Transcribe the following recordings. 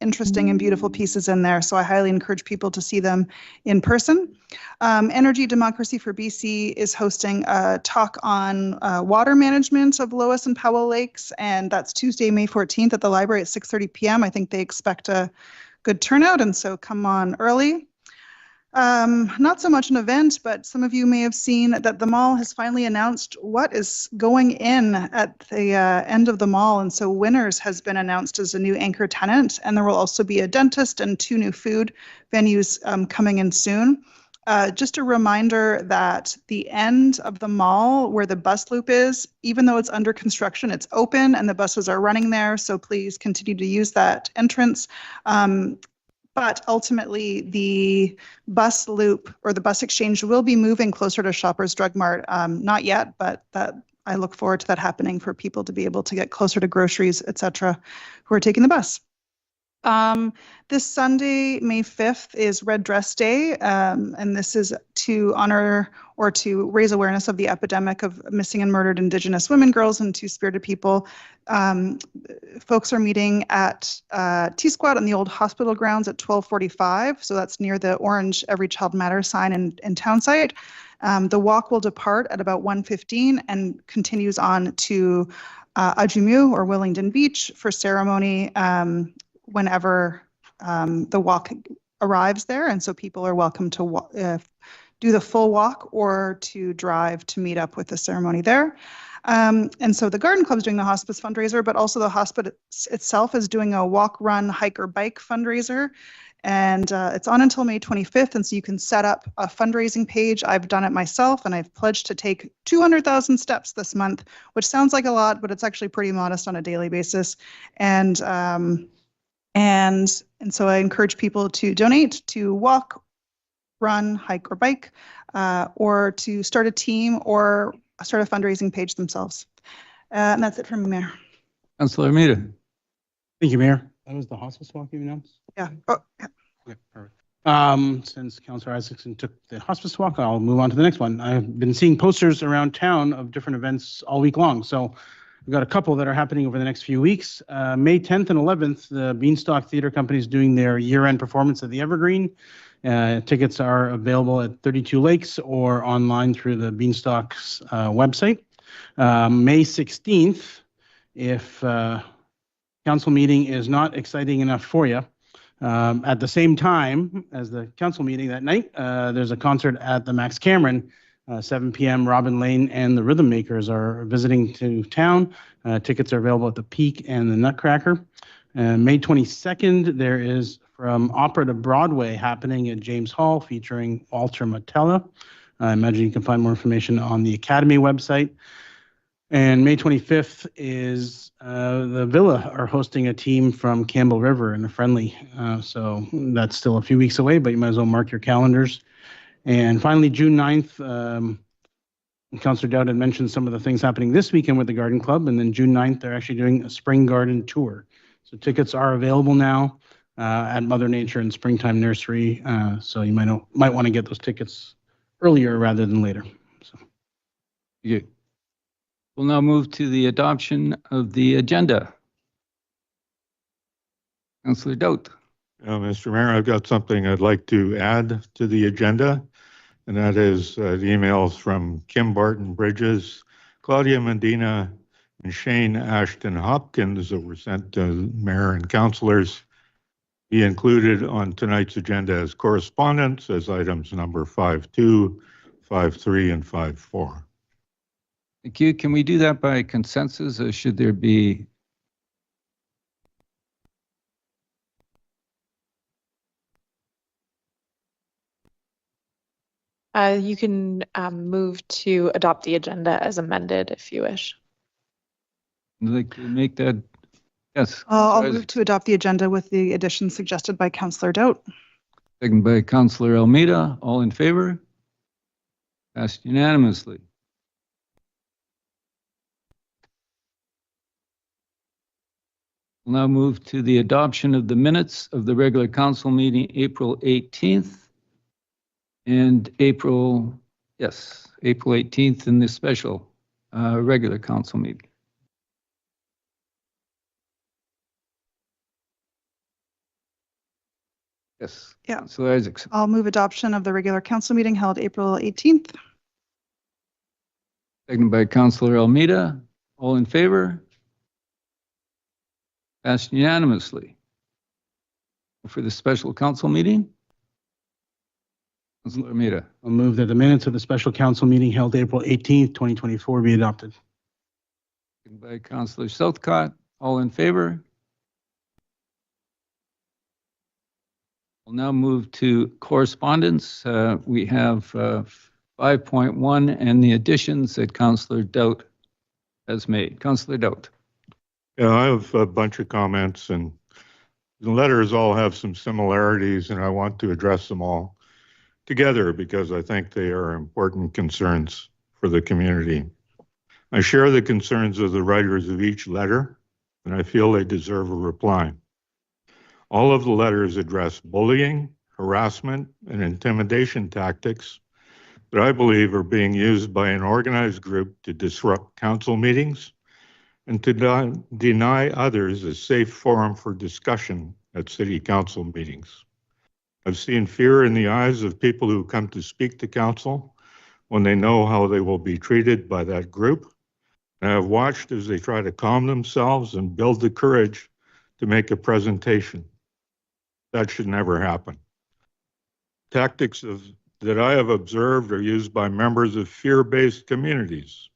interesting and beautiful pieces in there. So I highly encourage people to see them in person. Energy Democracy for BC is hosting a talk on water management of Lois and Powell Lakes, and that's Tuesday, May 14th at the library at 6:30 p.m. I think they expect a good turnout, and so come on early. Not so much an event, but some of you may have seen that the mall has finally announced what is going in at the end of the mall. And so Winners has been announced as a new anchor tenant, and there will also be a dentist and 2 new food venues coming in soon. Just a reminder that the end of the mall where the bus loop is, even though it's under construction, it's open and the buses are running there. So please continue to use that entrance. But ultimately, the bus loop or the bus exchange will be moving closer to Shoppers Drug Mart. Not yet, but I look forward to that happening for people to be able to get closer to groceries, etc., who are taking the bus. This Sunday, May 5th, is Red Dress Day, and this is to honor or to raise awareness of the epidemic of missing and murdered Indigenous women, girls, and Two-Spirited people. Folks are meeting at T-Squad on the old hospital grounds at 12:45, so that's near the orange Every Child Matters sign in Townsite. The walk will depart at about 1:15 and continues on to Ajumu or Willingdon Beach for ceremony whenever the walk arrives there. And so people are welcome to do the full walk or to drive to meet up with the ceremony there. And so the Garden Club is doing the hospice fundraiser, but also the hospice itself is doing a walk, run, hike, or bike fundraiser. And it's on until May 25th. And so you can set up a fundraising page. I've done it myself, and I've pledged to take 200,000 steps this month, which sounds like a lot, but it's actually pretty modest on a daily basis. And so I encourage people to donate, to walk, run, hike, or bike, or to start a team or start a fundraising page themselves. And that's it from me, Mayor. Councillor Armida. Thank you, Mayor. That was the hospice walk you announced? Yeah. Oh, yeah. Okay, perfect. Since Councillor Isaacson took the hospice walk, I'll move on to the next one. I've been seeing posters around town of different events all week long. So we've got a couple that are happening over the next few weeks. May 10th and 11th, the Beanstalk Theatre Company is doing their year-end performance at the Evergreen. Tickets are available at 32 Lakes or online through the Beanstalk's website. May 16th, if council meeting is not exciting enough for you, at the same time as the council meeting that night, there's a concert at the Max Cameron, 7 p.m. Robin Lane and the Rhythm Makers are visiting to town. Tickets are available at the Peak and the Nutcracker. May 22nd, there is From Opera to Broadway happening at James Hall featuring Walter Matella. I imagine you can find more information on the Academy website. And May 25th is the Villa are hosting a team from Campbell River in a friendly. So that's still a few weeks away, but you might as well mark your calendars. And finally, June 9th, Councillor Dowd had mentioned some of the things happening this weekend with the Garden Club. And then June 9th, they're actually doing a spring garden tour. So tickets are available now at Mother Nature and Springtime Nursery. So you might want to get those tickets earlier rather than later. So. Yeah. We'll now move to the adoption of the agenda. Councillor Dowd. Mr. Mayor, I've got something I'd like to add to the agenda, and that is the emails from Kim Barton-Bridges, Claudia Medina, and Shane Ashton Hopkins that were sent to mayor and councillors. Be included on tonight's agenda as correspondence as items number 5.2, 5.3, and 5.4. Thank you. Can we do that by consensus, or should there be? You can move to adopt the agenda as amended if you wish. I'd like to make that, yes. I'll move to adopt the agenda with the additions suggested by Councillor Dowd. Second by Councillor Almeida. All in favor? Passed unanimously. We'll now move to the adoption of the minutes of the regular council meeting April 18th and April 18th in the special regular council meeting. Yes. Yeah. Councillor Isaacson. I'll move adoption of the regular council meeting held April 18th. Seconded by Councillor Almeida. All in favor? Passed unanimously. For the special council meeting? Councillor Almeida. I'll move that the minutes of the special council meeting held April 18th, 2024 be adopted. Seconded by Councillor Southcott. All in favor? We'll now move to correspondence. We have 5.1 and the additions that Councillor Doubt has made. Councillor Doubt. Yeah, I have a bunch of comments, and the letters all have some similarities, and I want to address them all together because I think they are important concerns for the community. I share the concerns of the writers of each letter, and I feel they deserve a reply. All of the letters address bullying, harassment, and intimidation tactics that I believe are being used by an organized group to disrupt council meetings and to deny others a safe forum for discussion at city council meetings. I've seen fear in the eyes of people who come to speak to council when they know how they will be treated by that group. And I've watched as they try to calm themselves and build the courage to make a presentation. That should never happen. Tactics that I have observed are used by members of fear-based communities.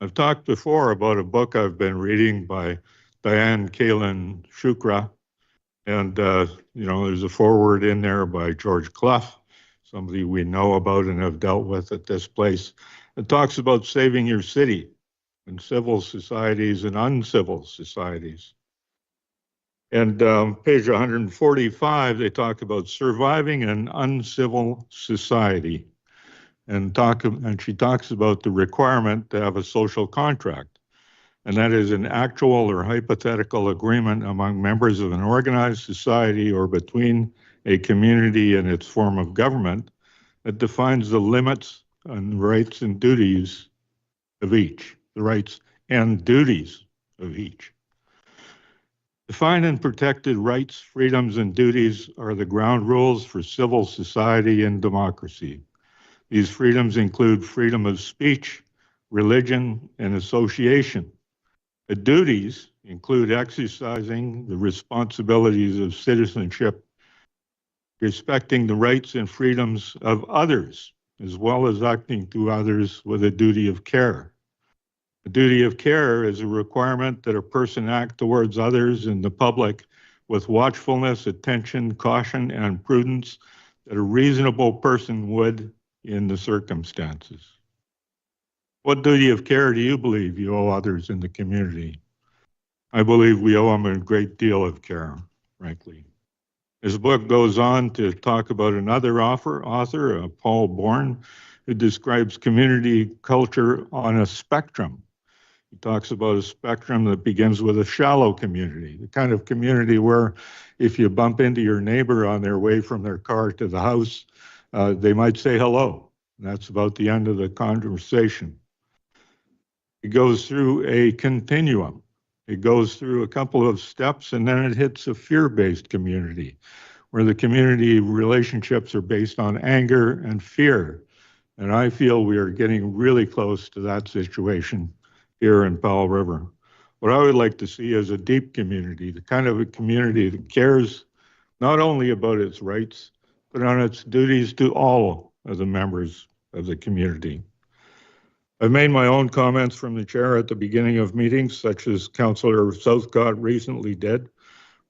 I've talked before about a book I've been reading by Diane Kaelin Shukra, and there's a foreword in there by George Clough, somebody we know about and have dealt with at this place. It talks about saving your city and civil societies and uncivil societies. And page 145, they talk about surviving an uncivil society. And she talks about the requirement to have a social contract. And that is an actual or hypothetical agreement among members of an organized society or between a community and its form of government that defines the limits and rights and duties of each, the rights and duties of each. Defined and protected rights, freedoms, and duties are the ground rules for civil society and democracy. These freedoms include freedom of speech, religion, and association. The duties include exercising the responsibilities of citizenship, respecting the rights and freedoms of others, as well as acting to others with a duty of care. A duty of care is a requirement that a person act towards others and the public with watchfulness, attention, caution, and prudence that a reasonable person would in the circumstances. What duty of care do you believe you owe others in the community? I believe we owe them a great deal of care, frankly. This book goes on to talk about another author, Paul Bourne, who describes community culture on a spectrum. He talks about a spectrum that begins with a shallow community, the kind of community where if you bump into your neighbor on their way from their car to the house, they might say hello. And that's about the end of the conversation. It goes through a continuum. It goes through a couple of steps, and then it hits a fear-based community, where the community relationships are based on anger and fear. And I feel we are getting really close to that situation here in Powell River. What I would like to see is a deep community, the kind of a community that cares not only about its rights, but on its duties to all of the members of the community. I've made my own comments from the chair at the beginning of meetings, such as Councillor Southcott recently did,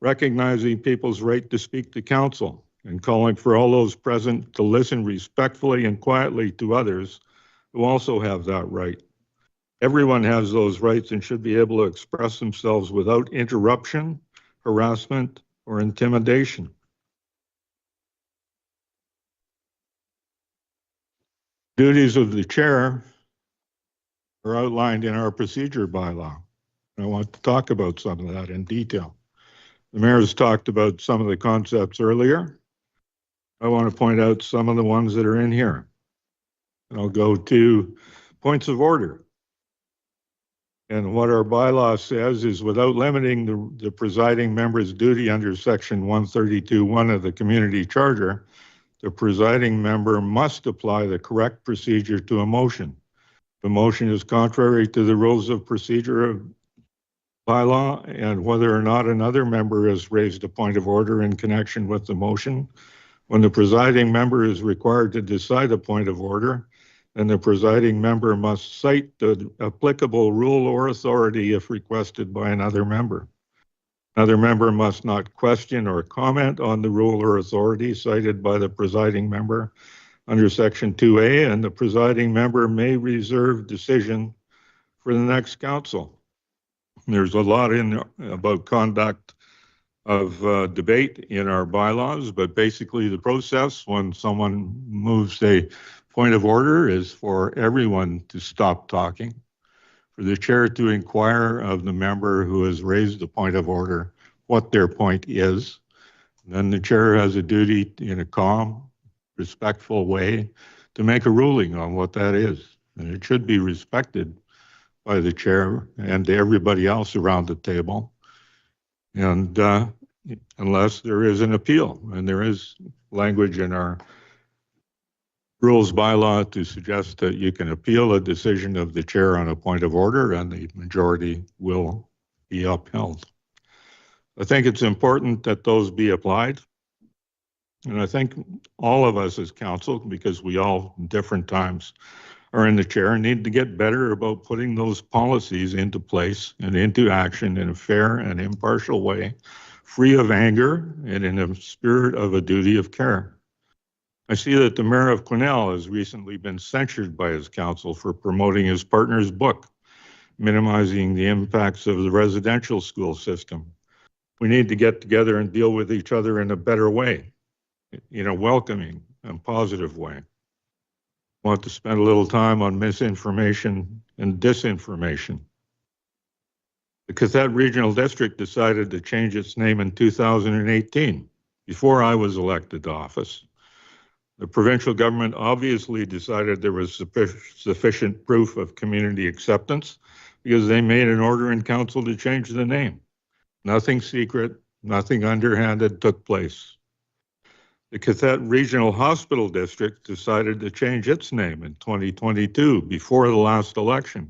recognizing people's right to speak to council and calling for all those present to listen respectfully and quietly to others who also have that right. Everyone has those rights and should be able to express themselves without interruption, harassment, or intimidation. Duties of the chair are outlined in our procedure bylaw. I want to talk about some of that in detail. The mayor has talked about some of the concepts earlier. I want to point out some of the ones that are in here. And I'll go to points of order. And what our bylaw says is, without limiting the presiding member's duty under section 132(1) of the community charter, the presiding member must apply the correct procedure to a motion. The motion is contrary to the rules of procedure of bylaw, and whether or not another member has raised a point of order in connection with the motion. When the presiding member is required to decide a point of order, then the presiding member must cite the applicable rule or authority if requested by another member. Another member must not question or comment on the rule or authority cited by the presiding member under section 2A, and the presiding member may reserve decision for the next council. There's a lot in about conduct of debate in our bylaws, but basically the process when someone moves a point of order is for everyone to stop talking, for the chair to inquire of the member who has raised the point of order what their point is. Then the chair has a duty in a calm, respectful way to make a ruling on what that is. And it should be respected by the chair and everybody else around the table. And unless there is an appeal, and there is language in our rules bylaw to suggest that you can appeal a decision of the chair on a point of order and the majority will be upheld. I think it's important that those be applied. And I think all of us as council, because we all in different times are in the chair, need to get better about putting those policies into place and into action in a fair and impartial way, free of anger and in a spirit of a duty of care. I see that the mayor of Quesnel has recently been censured by his council for promoting his partner's book, minimizing the impacts of the residential school system. We need to get together and deal with each other in a better way, in a welcoming and positive way. I want to spend a little time on misinformation and disinformation. The Qathet Regional District decided to change its name in 2018, before I was elected to office. The provincial government obviously decided there was sufficient proof of community acceptance because they made an order in council to change the name. Nothing secret, nothing underhanded took place. The Qathet Regional Hospital District decided to change its name in 2022 before the last election,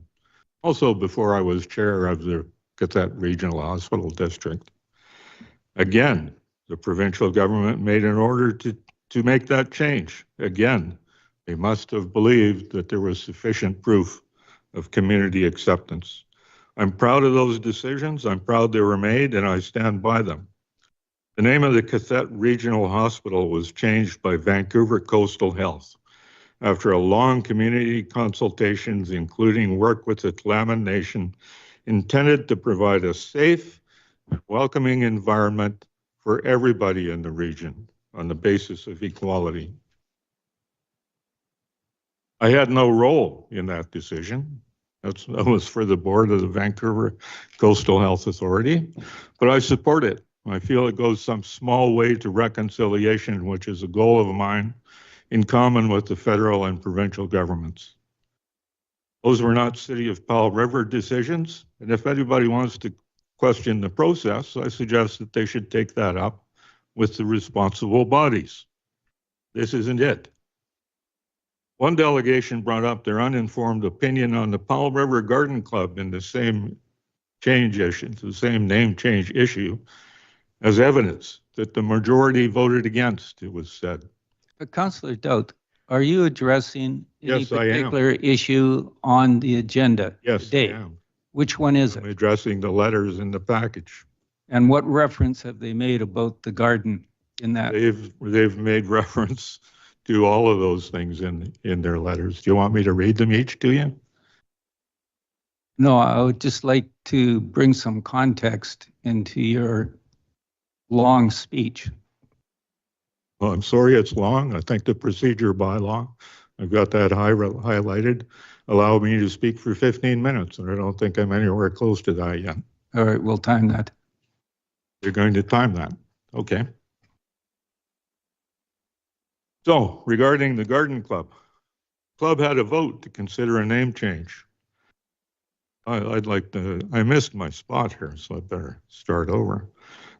also before I was chair of the Qathet Regional Hospital District. Again, the provincial government made an order to make that change. Again, they must have believed that there was sufficient proof of community acceptance. I'm proud of those decisions. I'm proud they were made, and I stand by them. The name of the Qathet Regional Hospital was changed by Vancouver Coastal Health after a long community consultations, including work with the Tla'amin Nation, intended to provide a safe, welcoming environment for everybody in the region on the basis of equality. I had no role in that decision. That was for the board of the Vancouver Coastal Health Authority, but I support it. I feel it goes some small way to reconciliation, which is a goal of mine, in common with the federal and provincial governments. Those were not City of Powell River decisions, and if anybody wants to question the process, I suggest that they should take that up with the responsible bodies. This isn't it. One delegation brought up their uninformed opinion on the Powell River Garden Club in the same change issue, the same name change issue, as evidence that the majority voted against, it was said. But Councillor Doudt, are you addressing any Yes, I am. particular issue on the agenda Yes, today? I am. Which one is I'm it? addressing the letters in the package. And what reference have they made about the garden in that? They've made reference to all of those things in their letters. Do you want me to read them each to you? No, I would just like to bring some context into your long speech. Well, I'm sorry it's long. I think the procedure bylaw, I've got that highlighted, allow me to speak for 15 minutes, and I don't think I'm anywhere close to that yet. All right, we'll time that. You're going to time that. Okay. So, regarding the garden club, club had a vote to consider a name change. I'd like to, I missed my spot here, so I better start over.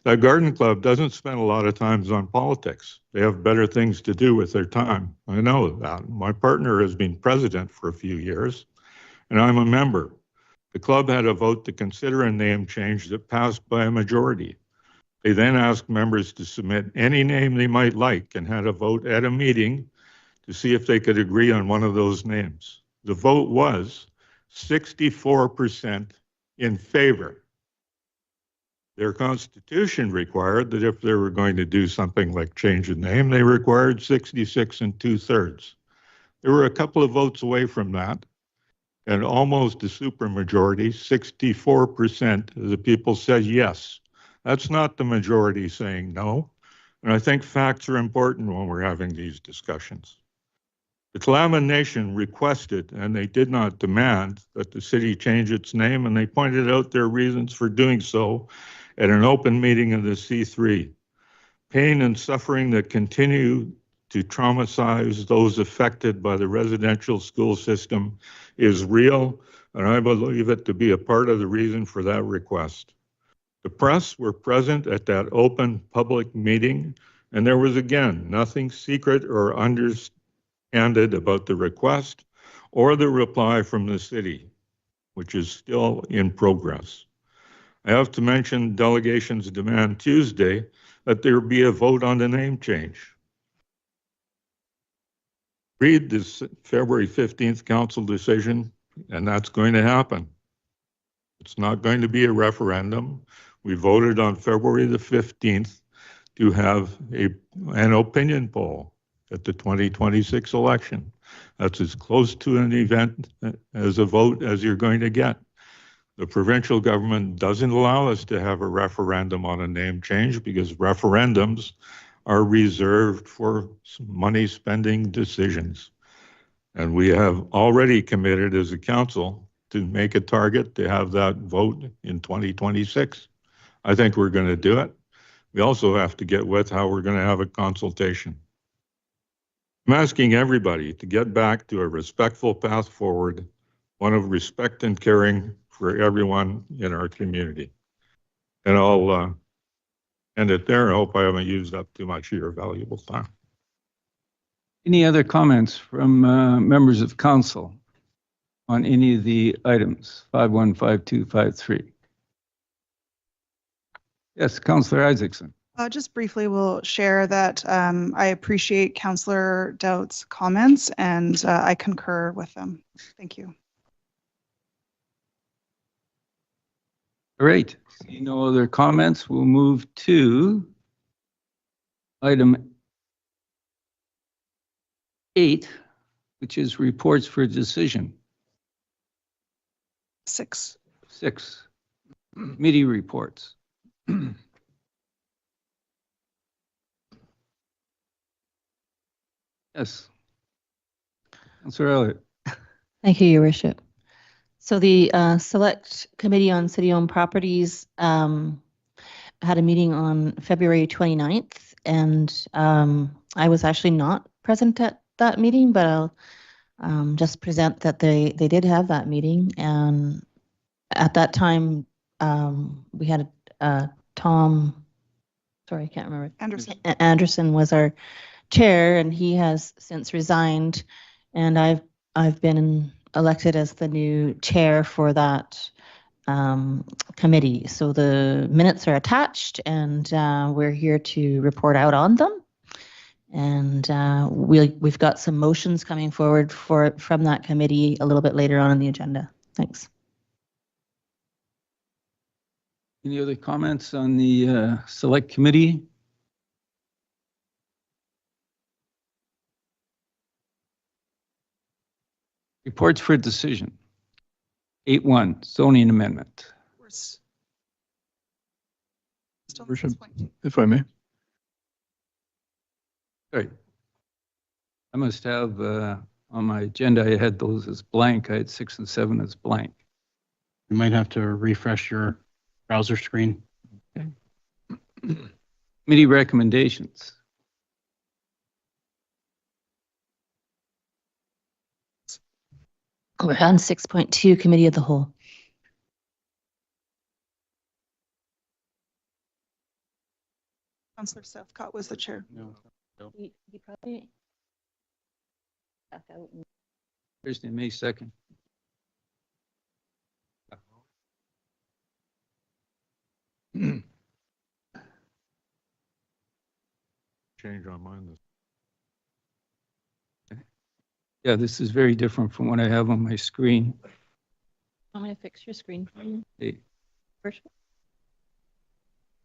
That garden club doesn't spend a lot of time on politics. They have better things to do with their time. I know that. My partner has been president for a few years, and I'm a member. The club had a vote to consider a name change that passed by a majority. They then asked members to submit any name they might like and had a vote at a meeting to see if they could agree on one of those names. The vote was 64% in favor. Their constitution required that if they were going to do something like change the name, they required 66 2/3. There were a couple of votes away from that, and almost a supermajority, 64% of the people said yes. That's not the majority saying no, and I think facts are important when we're having these discussions. The Claudia Nation requested, and they did not demand, that the city change its name, and they pointed out their reasons for doing so at an open meeting of the C3. Pain and suffering that continue to traumatize those affected by the residential school system is real, and I believe it to be a part of the reason for that request. The press were present at that open public meeting, and there was again nothing secret or underhanded about the request or the reply from the city, which is still in progress. I have to mention delegations demand Tuesday that there be a vote on the name change. Read this February 15th council decision, and that's going to happen. It's not going to be a referendum. We voted on February the 15th to have an opinion poll at the 2026 election. That's as close to an event as a vote as you're going to get. The provincial government doesn't allow us to have a referendum on a name change because referendums are reserved for money spending decisions. And we have already committed as a council to make a target to have that vote in 2026. I think we're going to do it. We also have to get with how we're going to have a consultation. I'm asking everybody to get back to a respectful path forward, one of respect and caring for everyone in our community. And I'll end it there. I hope I haven't used up too much of your valuable time. Any other comments from members of council on any of the items? 515253. Yes, Councillor Isaacson. Just briefly, we'll share that I appreciate Councillor Doubt's comments and I concur with them. Thank you. All right, see no other comments. We'll move to item 8, which is reports for decision. 6. Committee reports. Yes. Councillor Elliott. Thank you, Your Worship. So the Select Committee on City-Owned Properties had a meeting on February 29th, and I was actually not present at that meeting, but I'll just present that they did have that meeting. And at that time, we had Tom, sorry, I can't remember. Anderson was our chair, and he has since resigned, and I've been elected as the new chair for that committee. So the minutes are attached, and we're here to report out on them. And we've got some motions coming forward from that committee a little bit later on in the agenda. Thanks. Any other comments on the Select Committee? Reports for decision. 8.1, zoning amendment. Worship, if I may. Sorry. I must have on my agenda, I had those as blank. I had 6 and 7 as blank. You might have to refresh your browser screen. Okay. Committee recommendations. We're on 6.2, Committee of the Whole. Councillor Southcott was the chair. No. He probably. Thursday, May 2nd. Change on mine. Yeah, this is very different from what I have on my screen. I'm going to fix your screen for you. Hey, First.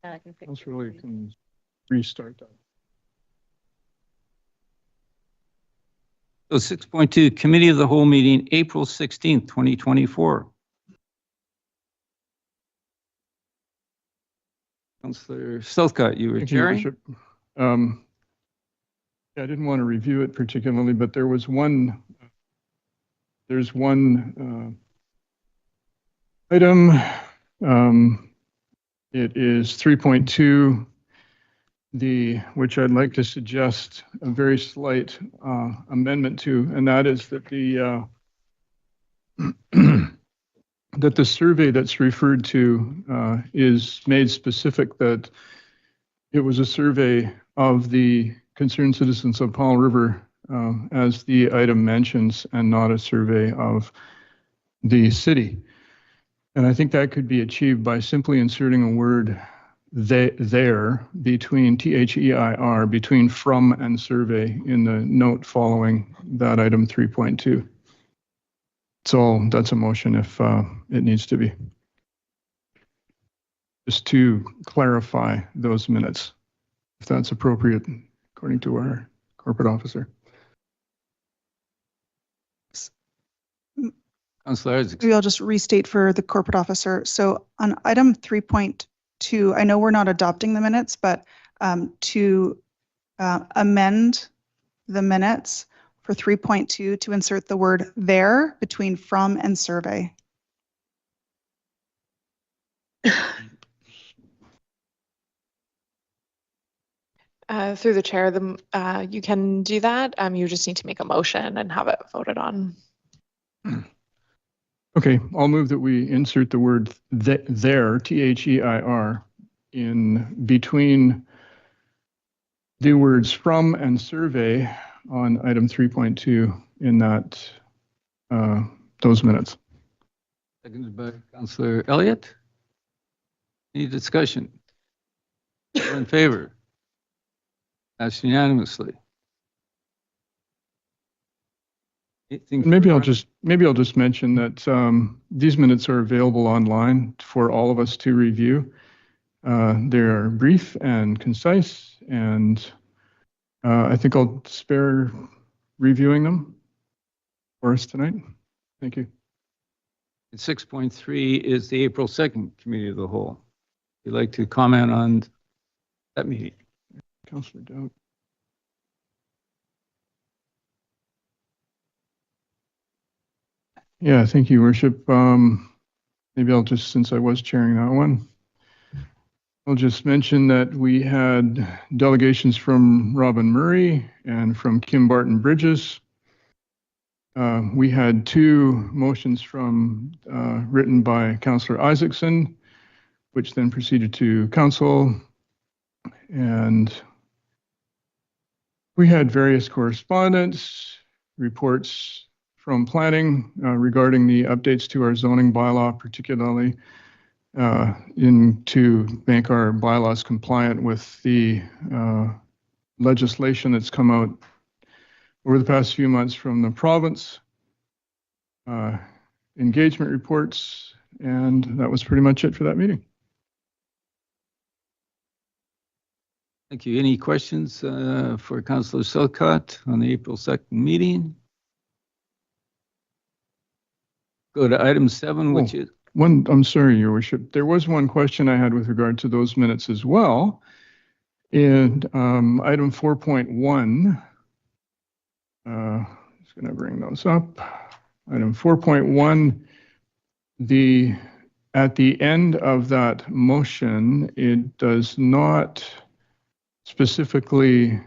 I can fix. That's really can restart that. So 6.2, Committee of the Whole meeting, April 16th, 2024. Councillor Southcott, you were Thank you, chairing? Worship. Yeah, I didn't want to review it particularly, but there's one item. It is 3.2, which I'd like to suggest a very slight amendment to, and that is that that the survey that's referred to is made specific that it was a survey of the concerned citizens of Powell River, as the item mentions, and not a survey of the city. And I think that could be achieved by simply inserting a word there between THEIR, between from and survey in the note following that item 3.2. So that's a motion if it needs to be. Just to clarify those minutes, if that's appropriate, according to our corporate officer. Councillor Isaacs. Maybe I'll just restate for the corporate officer. So on item 3.2, I know we're not adopting the minutes, but to amend the minutes for 3.2 to insert the word there between from and survey. Through the chair, you can do that. You just need to make a motion and have it voted on. Okay, I'll move that we insert the word there, THEIR, in between the words from and survey on item 3.2 in that those minutes. Seconded by Councillor Elliott. Any discussion? All in favor? Passed unanimously. Maybe I'll just mention that these minutes are available online for all of us to review. They are brief and concise, and I think I'll spare reviewing them for us tonight. Thank you. 6.3 is the April 2nd Committee of the Whole. Would you like to comment on that meeting? Councillor Dowd. Yeah, thank you, Worship. Maybe I'll just, since I was chairing that one, I'll just mention that we had delegations from Robin Murray and from Kim Barton-Bridges. We had two motions written by Councillor Isaacson, which then proceeded to council. And we had various correspondence, reports from planning regarding the updates to our zoning bylaw, particularly to make our bylaws compliant with the legislation that's come out over the past few months from the province, engagement reports, and that was pretty much it for that meeting. Thank you. Any questions for Councillor Southcott on the April 2nd meeting? Go to item 7, which is... I'm sorry, Your Worship. There was one question I had with regard to those minutes as well. In item 4.1, just going to bring those up. Item 4.1, at the end of that motion, it does not specifically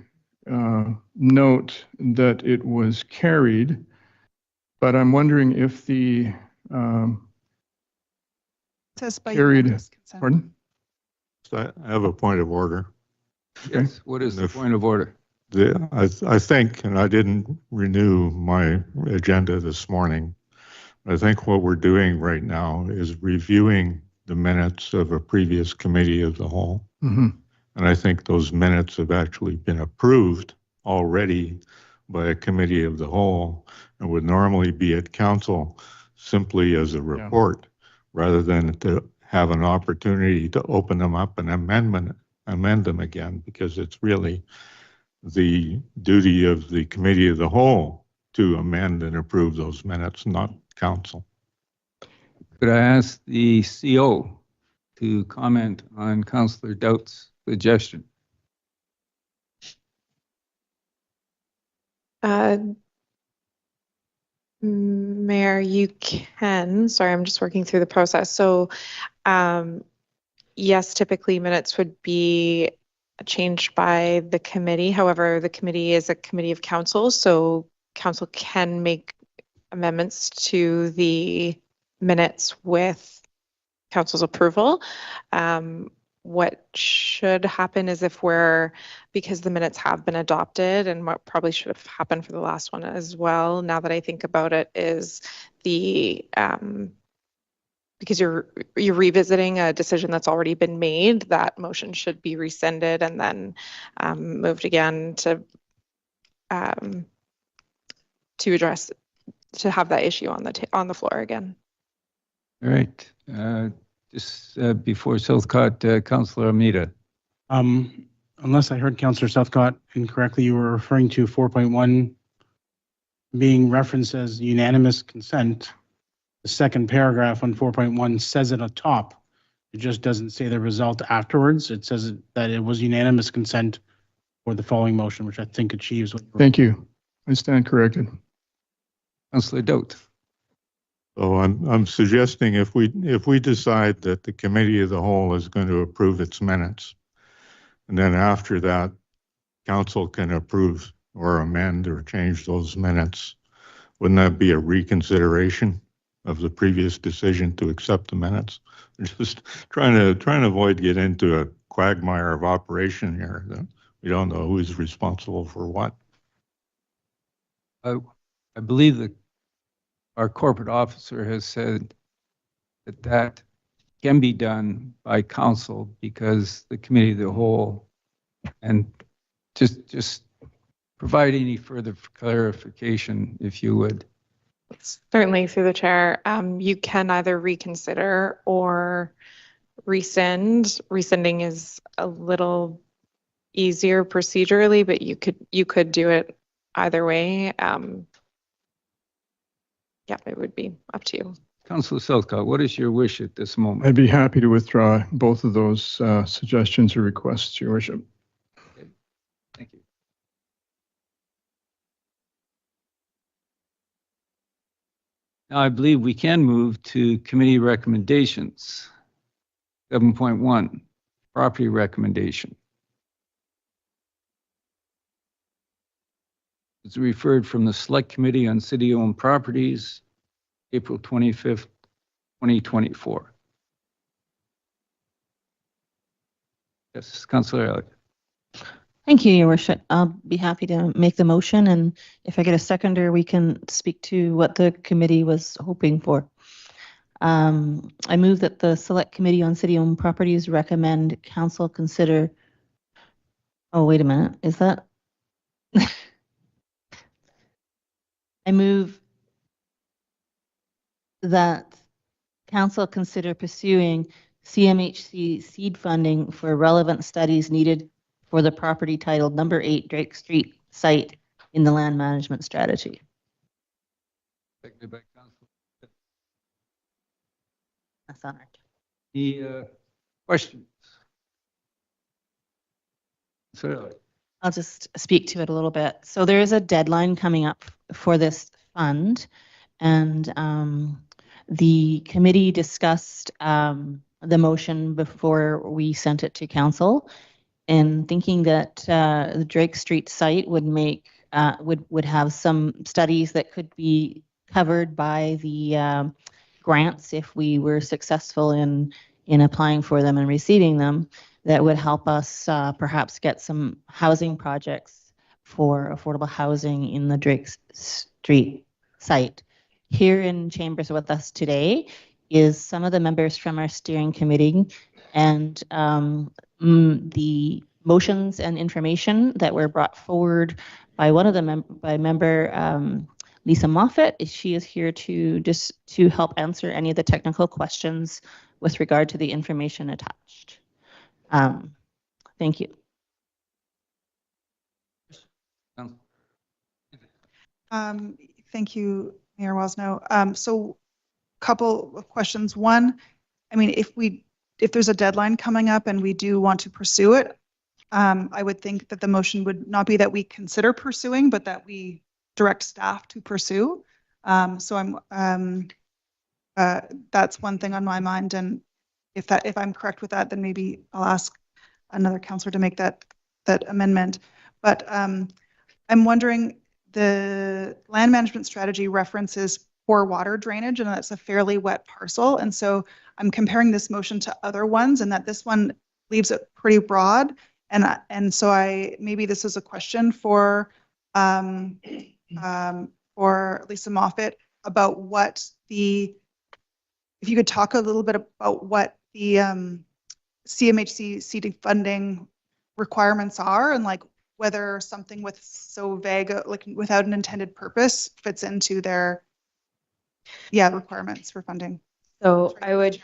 note that it was carried, but I'm wondering if the Says by carried, unanimous consent. pardon? So I have a point of order. Yes, what is the point of order? I think, and I didn't renew my agenda this morning, I think what we're doing right now is reviewing the minutes of a previous committee of the whole. Mm-hmm. And I think those minutes have actually been approved already by a committee of the whole and would normally be at council simply as a report rather than to have an opportunity to open them up and amend them again, because it's really the duty of the committee of the whole to amend and approve those minutes, not council. Could I ask the CO to comment on Councillor Doubt's suggestion? Mayor, you can, sorry, I'm just working through the process. So, yes, typically minutes would be changed by the committee. However, the committee is a committee of council, so council can make amendments to the minutes with council's approval. What should happen is because the minutes have been adopted, and what probably should have happened for the last one as well, now that I think about it, is because you're revisiting a decision that's already been made, that motion should be rescinded and then moved again to have that issue on the floor again. All right. Just before Southcott, Councillor Amita. Unless I heard Councillor Southcott incorrectly, you were referring to 4.1 being referenced as unanimous consent. The second paragraph on 4.1 says it on top. It just doesn't say the result afterwards. It says that it was unanimous consent for the following motion, which I think achieves what. Thank you. I stand corrected. Councillor Doubt. So I'm suggesting if we decide that the committee of the whole is going to approve its minutes, and then after that, council can approve or amend or change those minutes, wouldn't that be a reconsideration of the previous decision to accept the minutes? Just trying to avoid getting into a quagmire of operation here that we don't know who's responsible for what. I believe that our corporate officer has said that can be done by council because the committee of the whole, and just provide any further clarification if you would. Certainly, through the chair. You can either reconsider or rescind. Rescinding is a little easier procedurally, but you could do it either way. Yeah, it would be up to you. Councillor Southcott, what is your wish at this moment? I'd be happy to withdraw both of those suggestions or requests, Your Worship. Okay. Thank you. Now, I believe we can move to committee recommendations. 7.1, property recommendation. It's referred from the Select Committee on City-Owned Properties, April 25th, 2024. Yes, Councillor Elliott. Thank you, Your Worship. I'll be happy to make the motion, and if I get a seconder, we can speak to what the committee was hoping for. I move that the Select Committee on City-Owned Properties recommend council consider. Oh, wait a minute. Is that? I move that council consider pursuing CMHC seed funding for relevant studies needed for the property titled number 8 Drake Street site in the land management strategy. Seconded by Councillor. That's honored. The questions? Sir. I'll just speak to it a little bit. So there is a deadline coming up for this fund, and the committee discussed the motion before we sent it to council, and thinking that the Drake Street site would make would have some studies that could be covered by the grants if we were successful in applying for them and receiving them. that would help us perhaps get some housing projects for affordable housing in the Drake Street site. Here in chambers with us today is some of the members from our steering committee, and the motions and information that were brought forward by one of the member Lisa Moffat. She is here to help answer any of the technical questions with regard to the information attached. Thank you. Thank you, Mayor Wasno. So a couple of questions. One, I mean, if there's a deadline coming up and we do want to pursue it, I would think that the motion would not be that we consider pursuing, but that we direct staff to pursue. So that's one thing on my mind. And if I'm correct with that, then maybe I'll ask another councillor to make that amendment. But I'm wondering, the land management strategy references poor water drainage, and that's a fairly wet parcel. And so I'm comparing this motion to other ones, and that this one leaves it pretty broad. And so maybe this is a question for Lisa Moffat about if you could talk a little bit about what the CMHC seeding funding requirements are, and like whether something with so vague, like without an intended purpose, fits into their requirements for funding. So I would,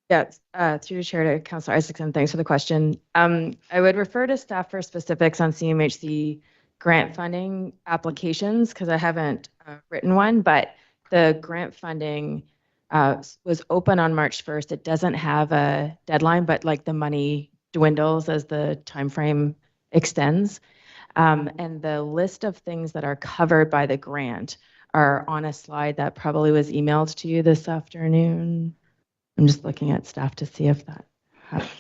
through the chair to Councillor Isaacson, thanks for the question. I would refer to staff for specifics on CMHC grant funding applications, because I haven't written one, but the grant funding was open on March 1st. It doesn't have a deadline, but like the money dwindles as the time frame extends. And the list of things that are covered by the grant are on a slide that probably was emailed to you this afternoon. I'm just looking at staff to see if that happened.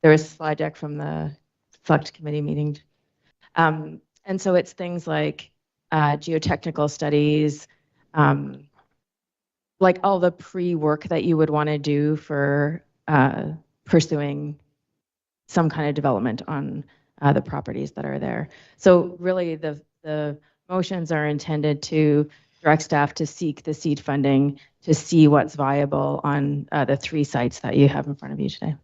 There was a slide deck from the select committee meeting. And so it's things like geotechnical studies, like all the pre-work that you would want to do for pursuing some kind of development on the properties that are there. So really the motions are intended to direct staff to seek the seed funding to see what's viable on the 3 sites that you have in front of you today.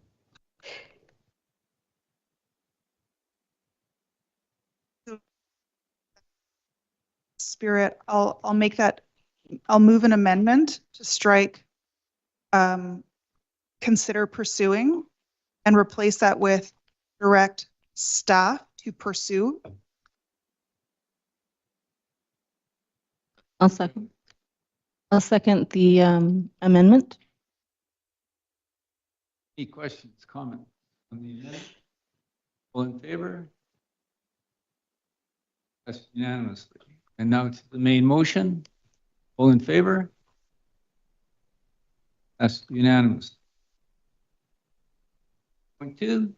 Spirit, I'll move an amendment to strike consider pursuing and replace that with direct staff to pursue. I'll second the amendment. Any questions, comments on the amendment? All in favor? That's unanimously. And now to the main motion. All in favor? That's unanimous. Point 2.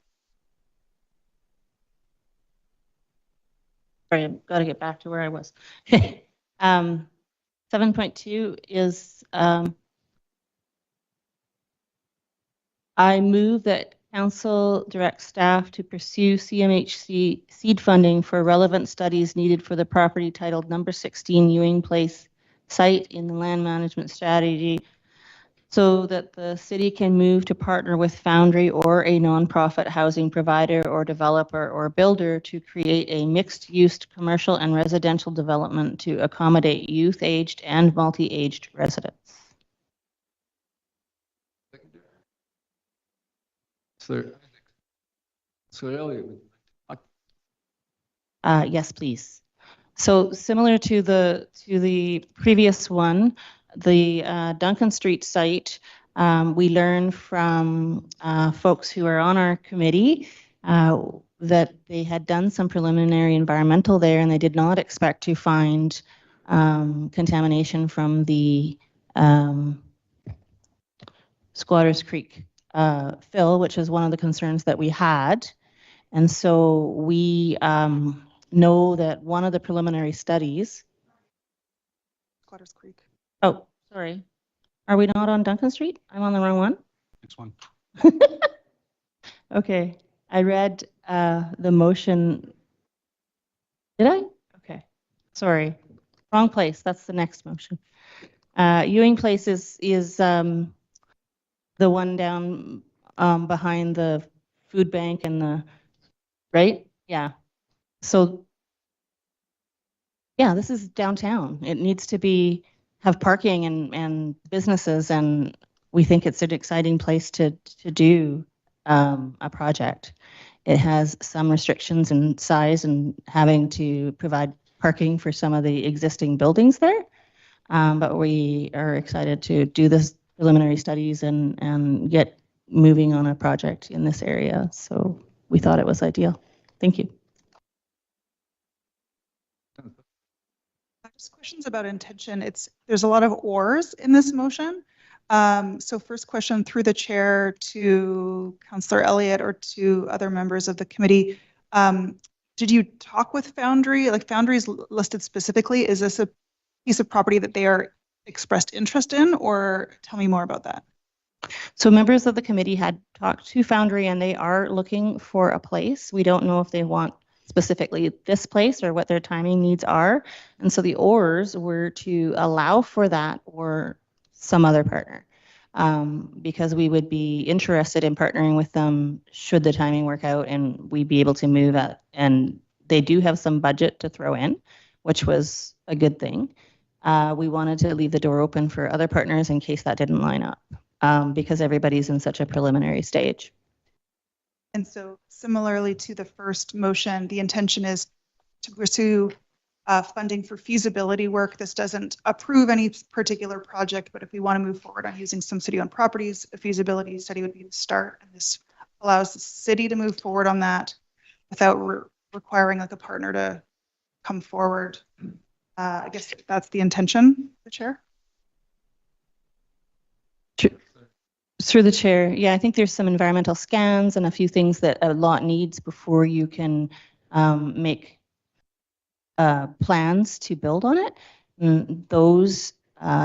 Sorry, I've got to get back to where I was. 7.2 is I move that council direct staff to pursue CMHC seed funding for relevant studies needed for the property titled number 16 Ewing Place site in the land management strategy, so that the city can move to partner with Foundry or a nonprofit housing provider or developer or builder to create a mixed-use commercial and residential development to accommodate youth-aged and multi-aged residents. So Elliot. Yes, please. So similar to the previous one, the Duncan Street site, we learned from folks who are on our committee that they had done some preliminary environmental there, and they did not expect to find contamination from the Squatters Creek fill, which is one of the concerns that we had. And so we know that one of the preliminary studies. Squatters Creek. Oh, sorry. Are we not on Duncan Street? I'm on the wrong one. Next one. Okay, I read the motion. Did I? Okay, sorry, wrong place. That's the next motion. Ewing Place is the one down behind the food bank and the, right? Yeah. So, yeah, this is downtown. It needs to have parking and businesses, and we think it's an exciting place to do a project. It has some restrictions in size and having to provide parking for some of the existing buildings there. But we are excited to do this preliminary studies and get moving on a project in this area. So we thought it was ideal. Thank you. Just questions about intention. There's a lot of ors in this motion. So first question through the chair to Councillor Elliott or to other members of the committee. Did you talk with Foundry? Like Foundry is listed specifically. Is this a piece of property that they are expressed interest in, or tell me more about that? So members of the committee had talked to Foundry and they are looking for a place. We don't know if they want specifically this place or what their timing needs are. And so the ors were to allow for that or some other partner, because we would be interested in partnering with them should the timing work out and we'd be able to move at, and they do have some budget to throw in, which was a good thing. We wanted to leave the door open for other partners in case that didn't line up, because everybody's in such a preliminary stage. And so similarly to the first motion, the intention is to pursue funding for feasibility work. This doesn't approve any particular project, but if we want to move forward on using some city-owned properties, a feasibility study would be the start. And this allows the city to move forward on that without requiring like a partner to come forward. I guess that's the intention, the chair. Through the chair, yeah, I think there's some environmental scans and a few things that a lot needs before you can make plans to build on it. And those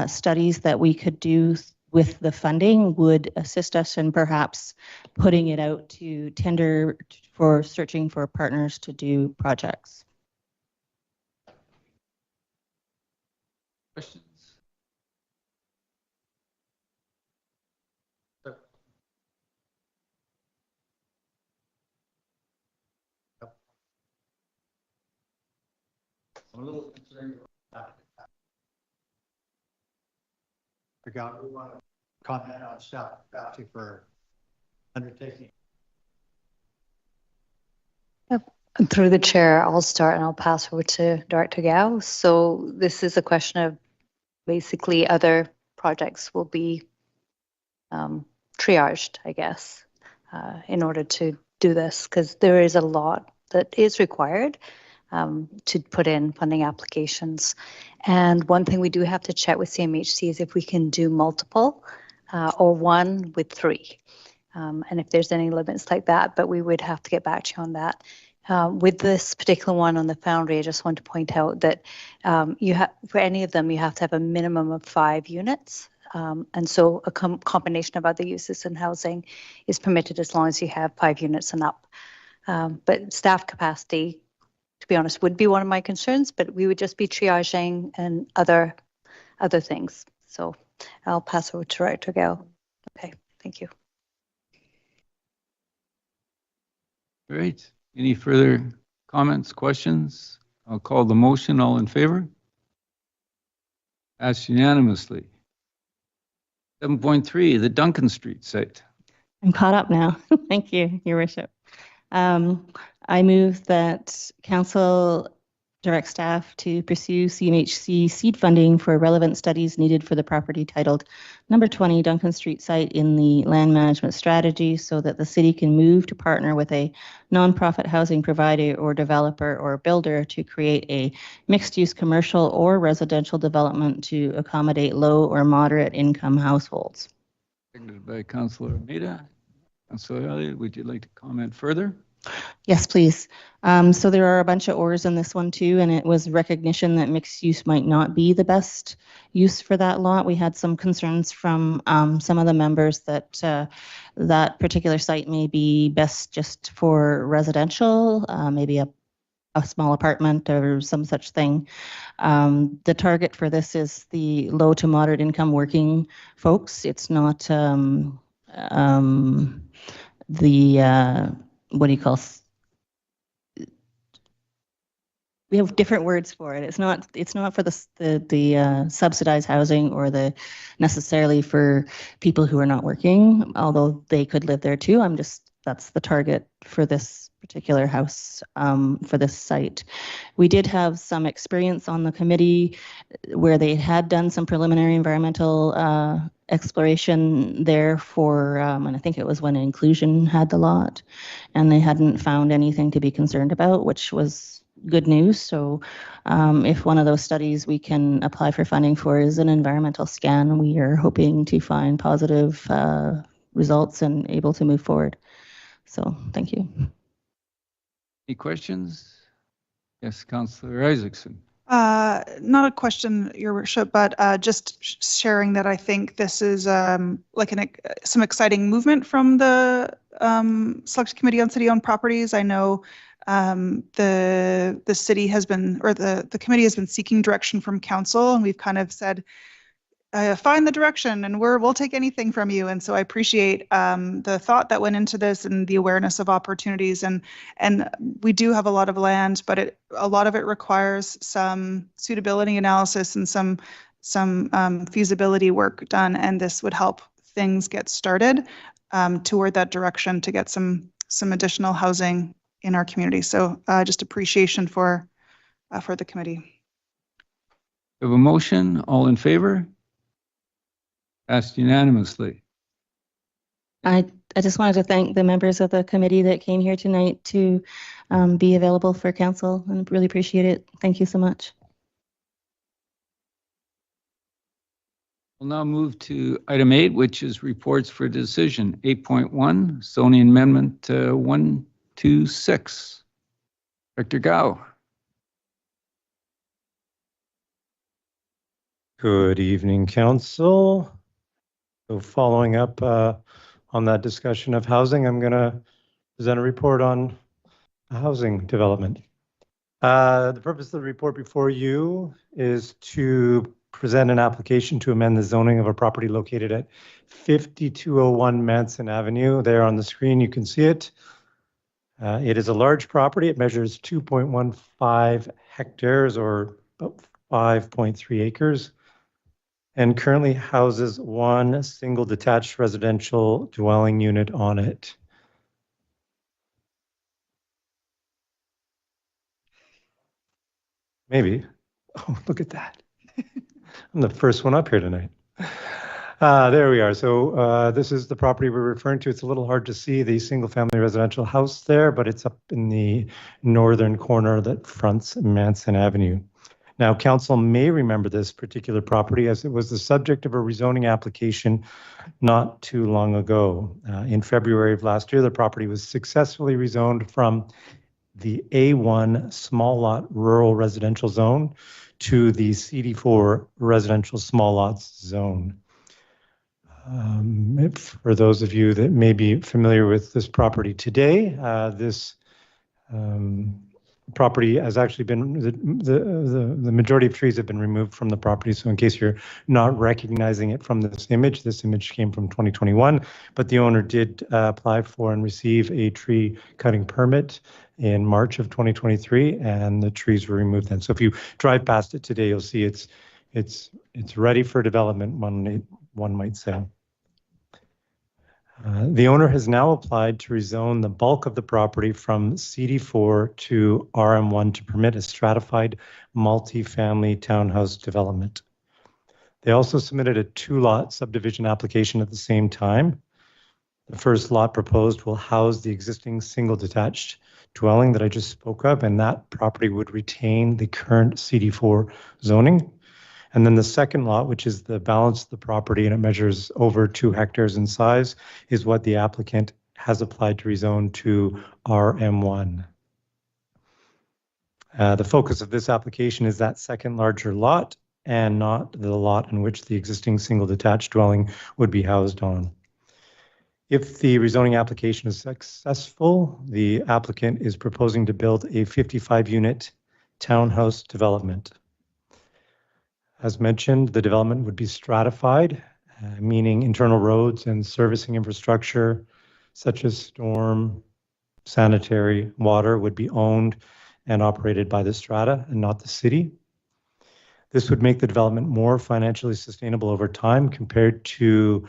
studies that we could do with the funding would assist us in perhaps putting it out to tender for searching for partners to do projects. Questions? I'm a little concerned about that. We want to comment on staff capacity for undertaking. Through the chair, I'll start and I'll pass over to Director Gao. So this is a question of basically other projects will be triaged, I guess, in order to do this, because there is a lot that is required to put in funding applications. And one thing we do have to check with CMHC is if we can do multiple or one with three. And if there's any limits like that, but we would have to get back to you on that. With this particular one on the Foundry, I just want to point out that for any of them, you have to have a minimum of 5 units. And so a combination of other uses in housing is permitted as long as you have 5 units and up. But staff capacity, to be honest, would be one of my concerns, but we would just be triaging and other things. So I'll pass over to Director Gao. Okay, thank you. Great. Any further comments, questions? I'll call the motion. All in favor? Passed unanimously. 7.3, the Duncan Street site. I'm caught up now. Thank you, Your Worship. I move that Council direct staff to pursue CMHC seed funding for relevant studies needed for the property titled number 20 Duncan Street site in the land management strategy so that the city can move to partner with a nonprofit housing provider or developer or builder to create a mixed-use commercial or residential development to accommodate low or moderate income households. Seconded by Councillor Almeida. Councillor Elliott, would you like to comment further? Yes, please. So there are a bunch of ors in this one too, and it was recognition that mixed use might not be the best use for that lot. We had some concerns from some of the members that that particular site may be best just for residential, maybe a small apartment or some such thing. The target for this is the low to moderate income working folks. It's not the what do you call? We have different words for it. It's not for the subsidized housing or the necessarily for people who are not working, although they could live there too. That's the target for this particular house, for this site. We did have some experience on the committee where they had done some preliminary environmental exploration there for, and I think it was when Inclusion had the lot, and they hadn't found anything to be concerned about, which was good news. So if one of those studies we can apply for funding for is an environmental scan, we are hoping to find positive results and able to move forward. So thank you. Any questions? Yes, Councillor Isaacson. Not a question, Your Worship, but just sharing that I think this is like some exciting movement from the Select Committee on City-Owned Properties. I know the city has been, or the committee has been seeking direction from council, and we've kind of said, find the direction and we'll take anything from you. And so I appreciate the thought that went into this and the awareness of opportunities. And we do have a lot of land, but a lot of it requires some suitability analysis and some feasibility work done. And this would help things get started toward that direction to get some additional housing in our community. So just appreciation for the committee. We have a motion. All in favor? Passed unanimously. I just wanted to thank the members of the committee that came here tonight to be available for council, and really appreciate it. Thank you so much. We'll now move to item 8, which is reports for decision. 8.1, zoning amendment 126. Director Gao. Good evening, Council. So following up on that discussion of housing, I'm going to present a report on housing development. The purpose of the report before you is to present an application to amend the zoning of a property located at 5201 Manson Avenue. There on the screen, you can see it. It is a large property. It measures 2.15 hectares or about 5.3 acres. And currently houses one single detached residential dwelling unit on it. Maybe. Oh, look at that. I'm the first one up here tonight. There we are. So this is the property we're referring to. It's a little hard to see the single family residential house there, but it's up in the northern corner that fronts Manson Avenue. Now, council may remember this particular property as it was the subject of a rezoning application not too long ago. In February of last year, the property was successfully rezoned from the A1 small lot rural residential zone to the CD4 residential small lots zone. For those of you that may be familiar with this property today, this property has actually been, the majority of trees have been removed from the property. So in case you're not recognizing it from this image came from 2021, but the owner did apply for and receive a tree cutting permit in March of 2023, and the trees were removed then. So if you drive past it today, you'll see it's ready for development, one might say. The owner has now applied to rezone the bulk of the property from CD4 to RM1 to permit a stratified multi-family townhouse development. They also submitted a 2-lot subdivision application at the same time. The first lot proposed will house the existing single detached dwelling that I just spoke of, and that property would retain the current CD4 zoning. And then the second lot, which is the balance of the property, and it measures over 2 hectares in size, is what the applicant has applied to rezone to RM1. The focus of this application is that second larger lot and not the lot in which the existing single detached dwelling would be housed on. If the rezoning application is successful, the applicant is proposing to build a 55-unit townhouse development. As mentioned, the development would be stratified, meaning internal roads and servicing infrastructure such as storm, sanitary, water would be owned and operated by the strata and not the city. This would make the development more financially sustainable over time compared to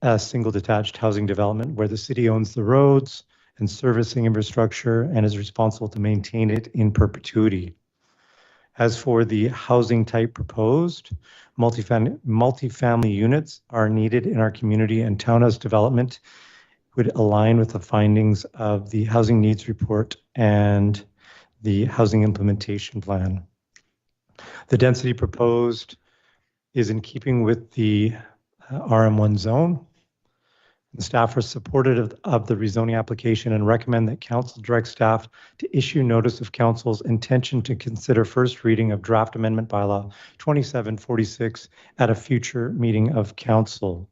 a single detached housing development where the city owns the roads and servicing infrastructure and is responsible to maintain it in perpetuity. As for the housing type proposed, multifamily units are needed in our community, and townhouse development would align with the findings of the Housing Needs Report and the Housing Implementation Plan. The density proposed is in keeping with the RM1 zone. The staff are supportive of the rezoning application and recommend that council direct staff to issue notice of council's intention to consider first reading of draft amendment bylaw 2746 at a future meeting of council.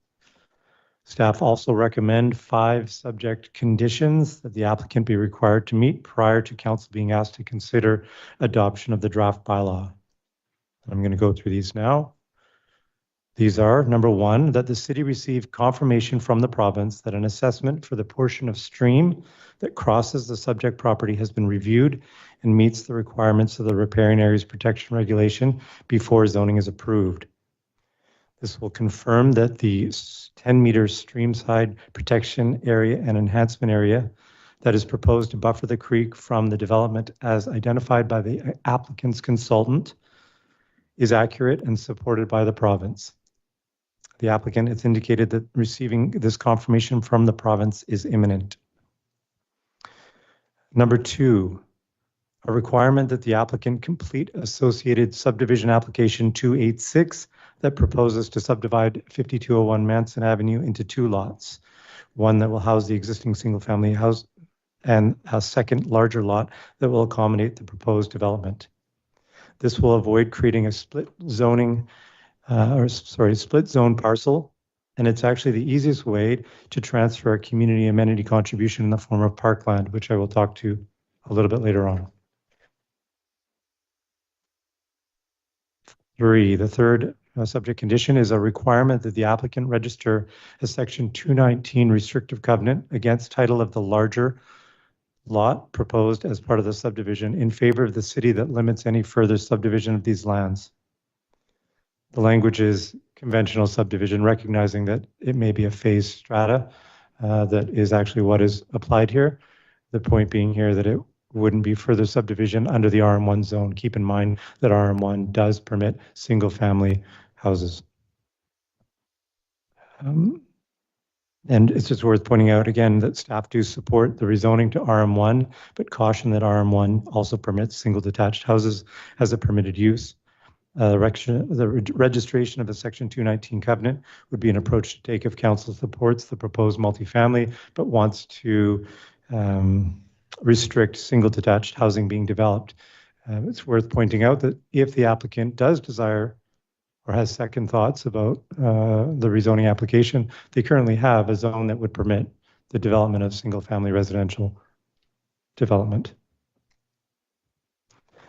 Staff also recommend 5 subject conditions that the applicant be required to meet prior to council being asked to consider adoption of the draft bylaw. I'm going to go through these now. These are, number 1, that the city receive confirmation from the province that an assessment for the portion of stream that crosses the subject property has been reviewed and meets the requirements of the riparian areas protection regulation before zoning is approved. This will confirm that the 10-meter streamside protection area and enhancement area that is proposed to buffer the creek from the development as identified by the applicant's consultant is accurate and supported by the province. The applicant has indicated that receiving this confirmation from the province is imminent. Number 2, a requirement that the applicant complete associated subdivision application 286 that proposes to subdivide 5201 Manson Avenue into 2 lots, one that will house the existing single-family house and a second larger lot that will accommodate the proposed development. This will avoid creating a split zone parcel, and it's actually the easiest way to transfer a community amenity contribution in the form of parkland, which I will talk to a little bit later on. 3, the third subject condition is a requirement that the applicant register a Section 219 restrictive covenant against title of the larger lot proposed as part of the subdivision in favor of the city that limits any further subdivision of these lands. The language is conventional subdivision, recognizing that it may be a phased strata that is actually what is applied here. The point being here that it wouldn't be further subdivision under the RM1 zone. Keep in mind that RM1 does permit single family houses. And it's just worth pointing out again that staff do support the rezoning to RM1, but caution that RM1 also permits single detached houses as a permitted use. The registration of the Section 219 covenant would be an approach to take if council supports the proposed multifamily, but wants to restrict single detached housing being developed. It's worth pointing out that if the applicant does desire or has second thoughts about the rezoning application, they currently have a zone that would permit the development of single-family residential development.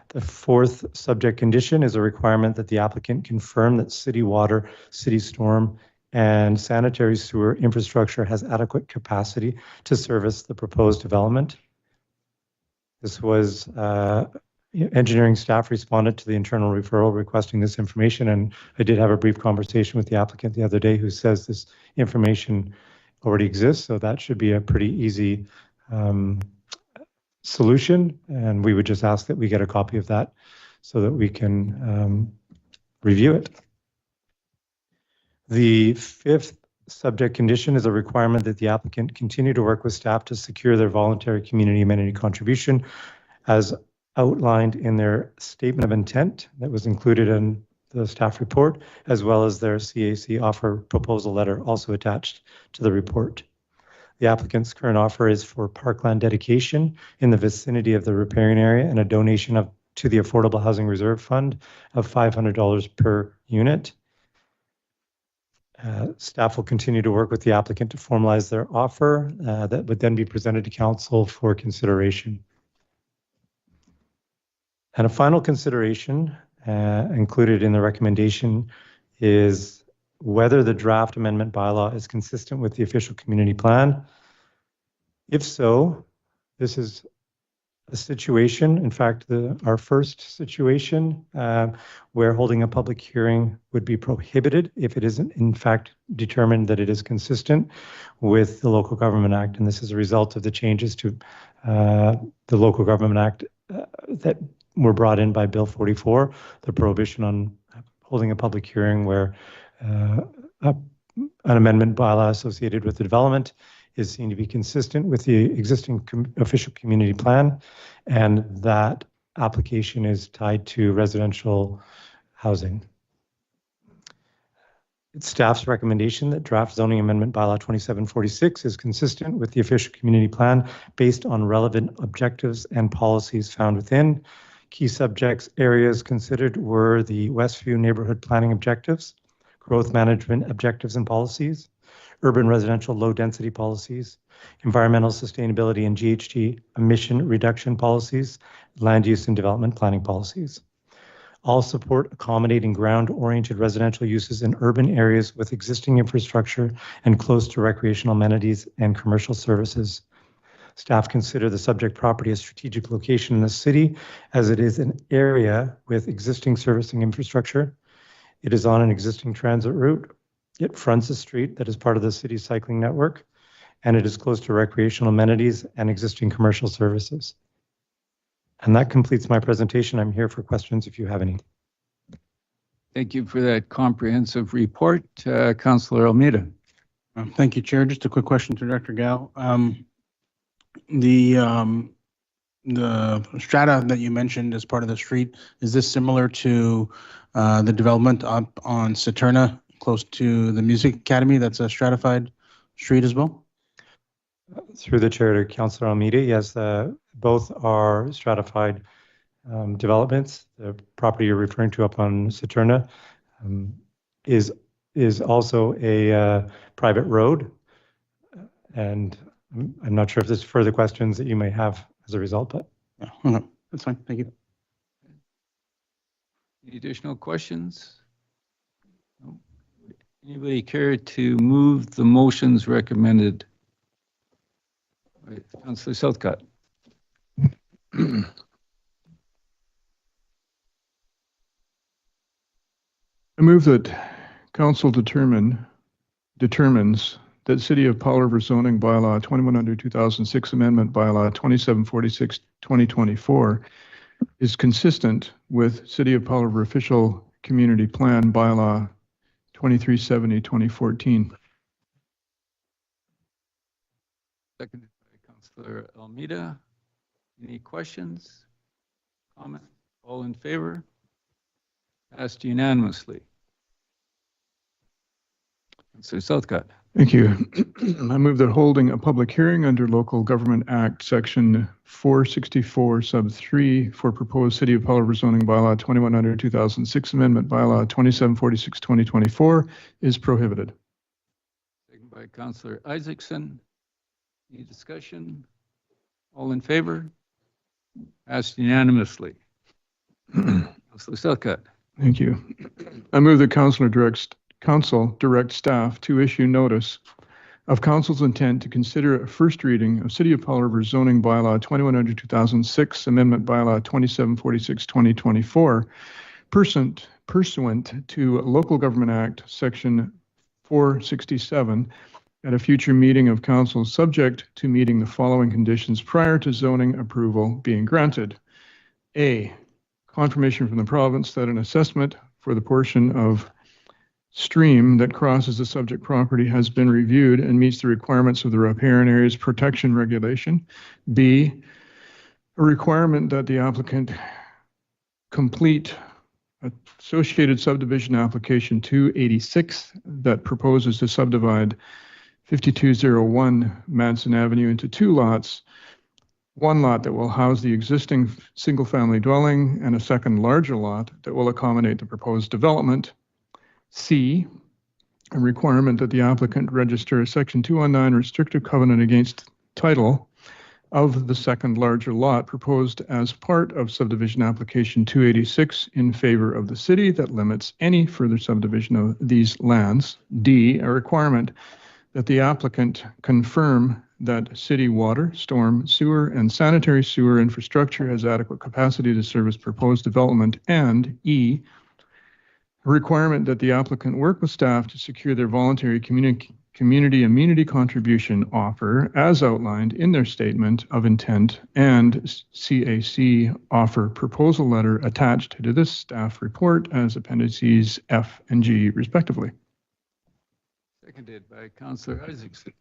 The 4th subject condition is a requirement that the applicant confirm that city water, city storm, and sanitary sewer infrastructure has adequate capacity to service the proposed development. This was engineering staff responded to the internal referral requesting this information, and I did have a brief conversation with the applicant the other day who says this information already exists, so that should be a pretty easy solution, and we would just ask that we get a copy of that so that we can review it. The 5th subject condition is a requirement that the applicant continue to work with staff to secure their voluntary community amenity contribution as outlined in their statement of intent that was included in the staff report, as well as their CAC offer proposal letter also attached to the report. The applicant's current offer is for parkland dedication in the vicinity of the riparian area and a donation to the Affordable Housing Reserve Fund of $500 per unit. Staff will continue to work with the applicant to formalize their offer that would then be presented to council for consideration. And a final consideration included in the recommendation is whether the draft amendment bylaw is consistent with the official community plan. If so, this is a situation, in fact, our first situation where holding a public hearing would be prohibited if it isn't in fact determined that it is consistent with the Local Government Act. And this is a result of the changes to the Local Government Act that were brought in by Bill 44, the prohibition on holding a public hearing where an amendment bylaw associated with the development is seen to be consistent with the existing official community plan, and that application is tied to residential housing. It's staff's recommendation that draft zoning amendment bylaw 2746 is consistent with the official community plan based on relevant objectives and policies found within. Key subjects areas considered were the Westview neighborhood planning objectives, growth management objectives and policies, urban residential low density policies, environmental sustainability and GHG emission reduction policies, land use and development planning policies. All support accommodating ground-oriented residential uses in urban areas with existing infrastructure and close to recreational amenities and commercial services. Staff consider the subject property a strategic location in the city as it is an area with existing servicing infrastructure. It is on an existing transit route. It fronts a street that is part of the city's cycling network, and it is close to recreational amenities and existing commercial services. And that completes my presentation. I'm here for questions if you have any. Thank you for that comprehensive report. Councillor Almeida. Thank you, Chair. Just a quick question to Director Gao. The strata that you mentioned as part of the street, is this similar to the development up on Saturna, close to the Music Academy? That's a stratified street as well? Through the chair to Councillor Almeida, yes, both are stratified developments. The property you're referring to up on Saturna is also a private road, and I'm not sure if there's further questions that you may have as a result, but yeah, okay. That's fine. Thank you. Any additional questions? No. Anybody care to move the motions recommended? Right. Councillor Southcott. I move that council determines that City of Powell River zoning bylaw 21/2006 amendment bylaw 2746/2024 is consistent with City of Powell River official community plan bylaw 2370/2014. Seconded by Councillor Almeida. Any questions? Comments? All in favor? Passed unanimously. Councillor Southcott. Thank you. I move that holding a public hearing under Local Government Act Section 464 sub 3 for proposed City of Powell River zoning bylaw 21/2006 amendment bylaw 2746/2024 is prohibited. Seconded by Councillor Isaacson. Any discussion? All in favor? Passed unanimously. Councillor Southcott. Thank you. I move that council direct staff to issue notice of council's intent to consider a first reading of City of Powell River zoning bylaw 21/2006 amendment bylaw 2746/2024 pursuant to Local Government Act Section 467 at a future meeting of council, subject to meeting the following conditions prior to zoning approval being granted. A, confirmation from the province that an assessment for the portion of stream that crosses the subject property has been reviewed and meets the requirements of the riparian areas protection regulation. B, a requirement that the applicant complete associated subdivision application 286 that proposes to subdivide 5201 Manson Avenue into 2 lots. One lot that will house the existing single-family dwelling and a second larger lot that will accommodate the proposed development. C, a requirement that the applicant register a Section 219 restrictive covenant against title of the second larger lot proposed as part of subdivision application 286 in favor of the city that limits any further subdivision of these lands. D, a requirement that the applicant confirm that city water, storm, sewer, and sanitary sewer infrastructure has adequate capacity to service proposed development. And E, a requirement that the applicant work with staff to secure their voluntary community immunity contribution offer as outlined in their statement of intent and CAC offer proposal letter attached to this staff report as appendices F and G respectively. Seconded by Councillor Isaacson.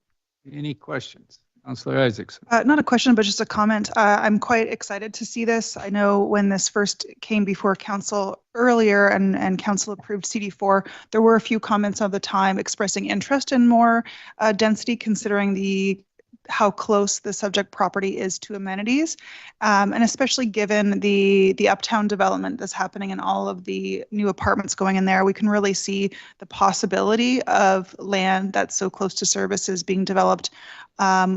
Any questions? Councillor Isaacson. Not a question, but just a comment. I'm quite excited to see this. I know when this first came before council earlier and council approved CD4, there were a few comments of the time expressing interest in more density, considering how close the subject property is to amenities, and especially given the uptown development that's happening and all of the new apartments going in there, we can really see the possibility of land that's so close to services being developed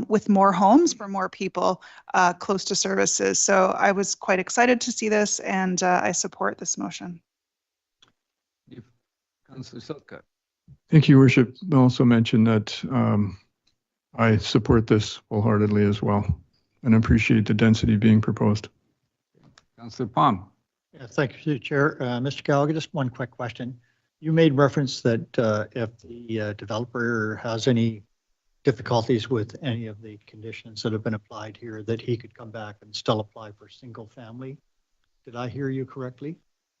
with more homes for more people close to services. So I was quite excited to see this, and I support this motion. Councillor Silka. Thank you, Worship. I also mentioned that I support this wholeheartedly as well and appreciate the density being proposed. Councillor Palm. Yeah, thank you, Chair. Mr. Gallagher, just one quick question. You made reference that if the developer has any difficulties with any of the conditions that have been applied here, that he could come back and still apply for single family. Did I hear you correctly?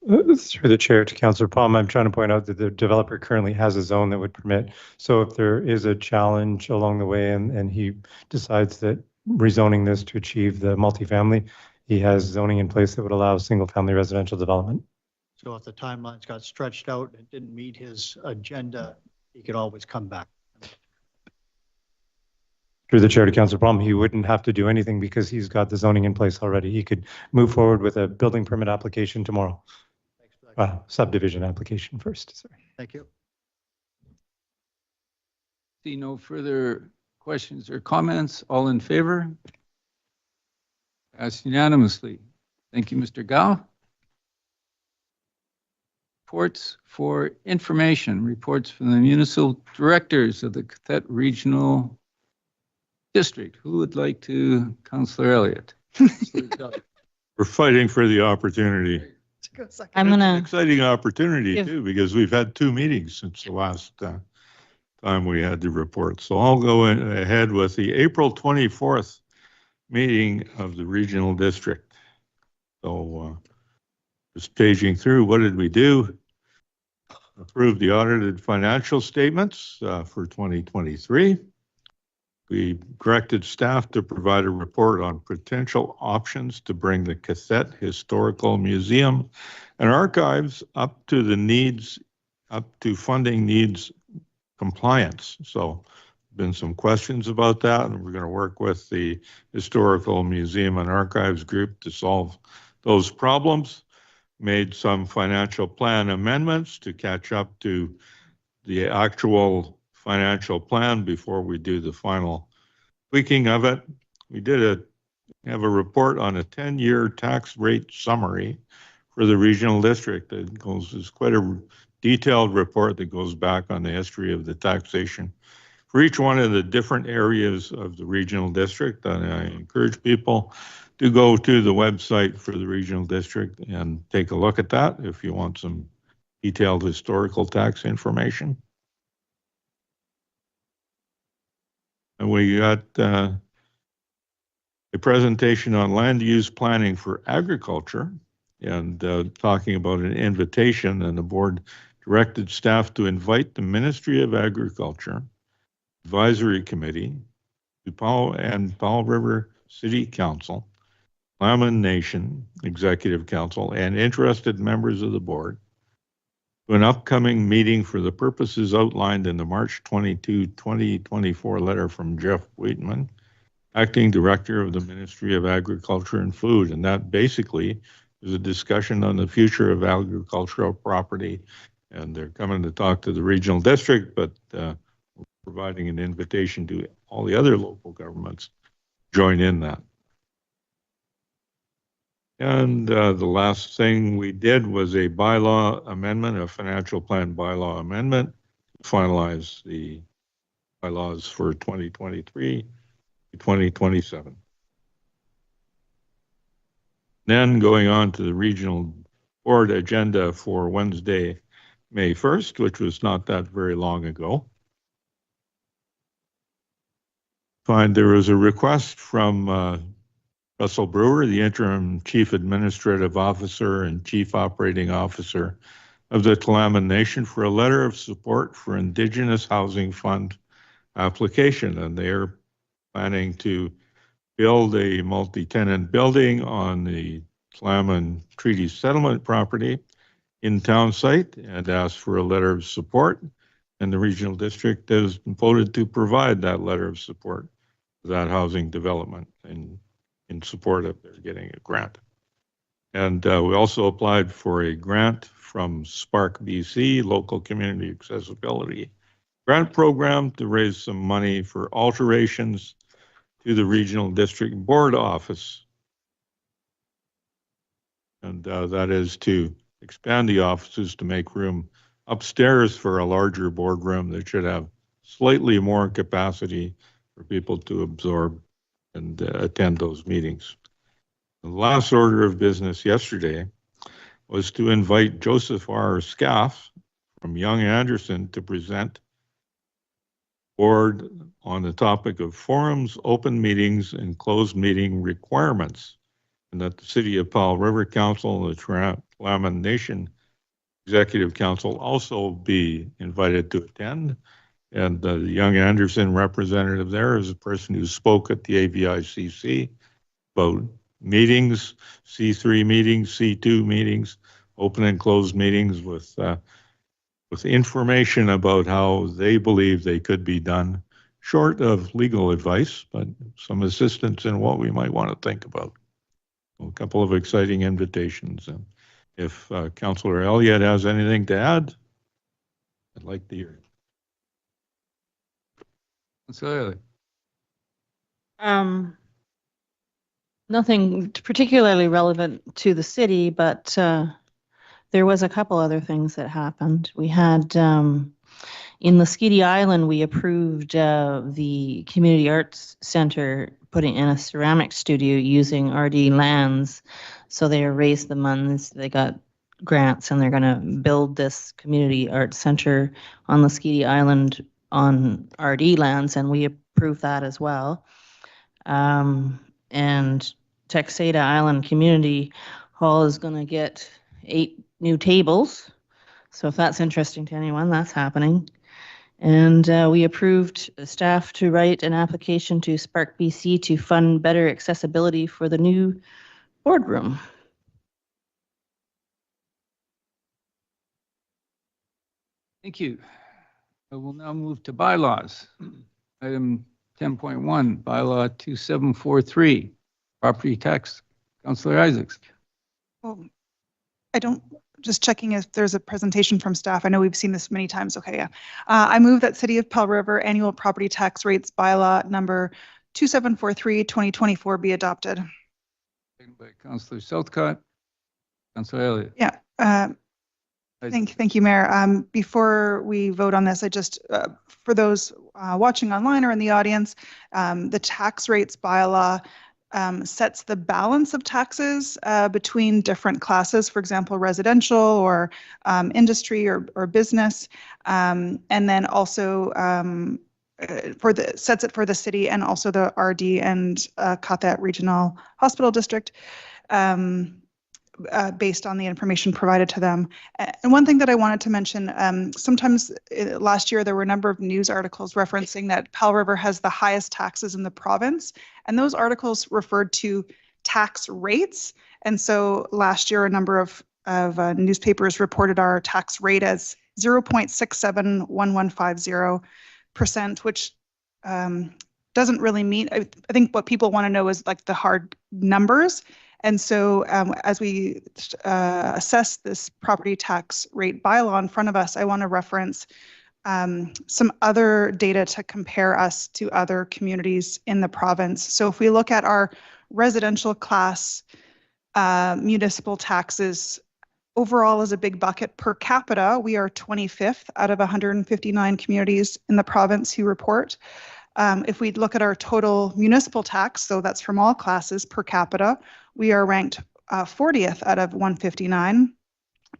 Through the chair to Councillor Palm, I'm trying to point out that the developer currently has a zone that would permit. So if there is a challenge along the way and he decides that rezoning this to achieve the multifamily, he has zoning in place that would allow single family residential development. So if the timelines got stretched out and didn't meet his agenda, he could always come back. Through the chair to Councillor Palm, he wouldn't have to do anything because he's got the zoning in place already. He could move forward with a building permit application tomorrow. Subdivision application first, sorry. Thank you. See no further questions or comments. All in favor? Passed unanimously. Thank you, Mr. Gao. Reports for information. Reports from the Municipal Directors of the qathet Regional District. Who would like to? Councillor Elliott. We're fighting for the opportunity. I'm It's gonna an exciting opportunity too, because we've had 2 meetings since the last time we had the report. So I'll go ahead with the April 24th meeting of the Regional District. So just paging through, what did we do? Approved the audited financial statements for 2023. We directed staff to provide a report on potential options to bring the qathet Historical Museum and Archives up to funding needs compliance. So been some questions about that, and we're going to work with the Historical Museum and Archives group to solve those problems. Made some financial plan amendments to catch up to the actual financial plan before we do the final tweaking of it. We have a report on a 10-year tax rate summary for the regional district. It's quite a detailed report that goes back on the history of the taxation for each one of the different areas of the regional district. And I encourage people to go to the website for the regional district and take a look at that if you want some detailed historical tax information. And we got a presentation on land use planning for agriculture and talking about an invitation, and the board directed staff to invite the Ministry of Agriculture Advisory Committee, the Powell River City Council, Lamon Nation Executive Council, and interested members of the board to an upcoming meeting for the purposes outlined in the March 22, 2024 letter from Jeff Waitman, Acting Director of the Ministry of Agriculture and Food. And that basically is a discussion on the future of agricultural property. And they're coming to talk to the regional district, but we're providing an invitation to all the other local governments to join in that. And the last thing we did was a bylaw amendment, a financial plan bylaw amendment, to finalize the bylaws for 2023 to 2027. Then going on to the regional board agenda for Wednesday, May 1st, which was not that very long ago. There was a request from Russell Brewer, the interim chief administrative officer and chief operating officer of the Tla'amin Nation, for a letter of support for Indigenous Housing Fund application. And they're planning to build a multi-tenant building on the Tla'amin Treaty Settlement property in town site, and asked for a letter of support. And the regional district has voted to provide that letter of support for that housing development in support of their getting a grant. And we also applied for a grant from Spark BC, Local Community Accessibility Grant Program, to raise some money for alterations to the regional district board office. And that is to expand the offices to make room upstairs for a larger boardroom that should have slightly more capacity for people to absorb and attend those meetings. The last order of business yesterday was to invite Joseph R. Scaff from Young Anderson to present board on the topic of forums, open meetings, and closed meeting requirements, and that the City of Powell River Council and the Tla'amin Nation Executive Council also be invited to attend. And the Young Anderson representative there is a person who spoke at the AVICC about meetings, C3 meetings, C2 meetings, open and closed meetings with information about how they believe they could be done, short of legal advice, but some assistance in what we might want to think about. A couple of exciting invitations. And if Councillor Elliott has anything to add, I'd like to hear it. Councillor. Nothing particularly relevant to the city, but there was a couple other things that happened. We had in Muskegon Island, we approved the Community Arts Center putting in a ceramic studio using RD lands. So they raised the funds, they got grants, and they're going to build this Community Arts Center on Muskegon Island on RD lands, and we approved that as well. And Texada Island Community Hall is going to get 8 new tables. So if that's interesting to anyone, that's happening. And we approved staff to write an application to Spark BC to fund better accessibility for the new boardroom. Thank you. I will now move to bylaws. Item 10.1, bylaw 2743, property tax. Councillor Isaacs. Well, I don't, just checking if there's a presentation from staff. I know we've seen this many times. Okay, yeah. I move that City of Powell River annual property tax rates bylaw number 2743 2024 be adopted. Second by Councillor Southcott. Councillor Elliott. Yeah. Thank you, Mayor. Before we vote on this, I just, for those watching online or in the audience, the tax rates bylaw sets the balance of taxes between different classes, for example, residential or industry or business, and then also sets it for the city and also the RD and qathet regional hospital district. Based on the information provided to them. And one thing that I wanted to mention, sometimes last year there were a number of news articles referencing that Powell River has the highest taxes in the province, and those articles referred to tax rates. And so last year a number of newspapers reported our tax rate as 0.671150%, which doesn't really mean, I think what people want to know is like the hard numbers. And so as we assess this property tax rate bylaw in front of us, I want to reference some other data to compare us to other communities in the province. So if we look at our residential class municipal taxes, overall as a big bucket per capita, we are 25th out of 159 communities in the province who report. If we look at our total municipal tax, so that's from all classes per capita, we are ranked 40th out of 159.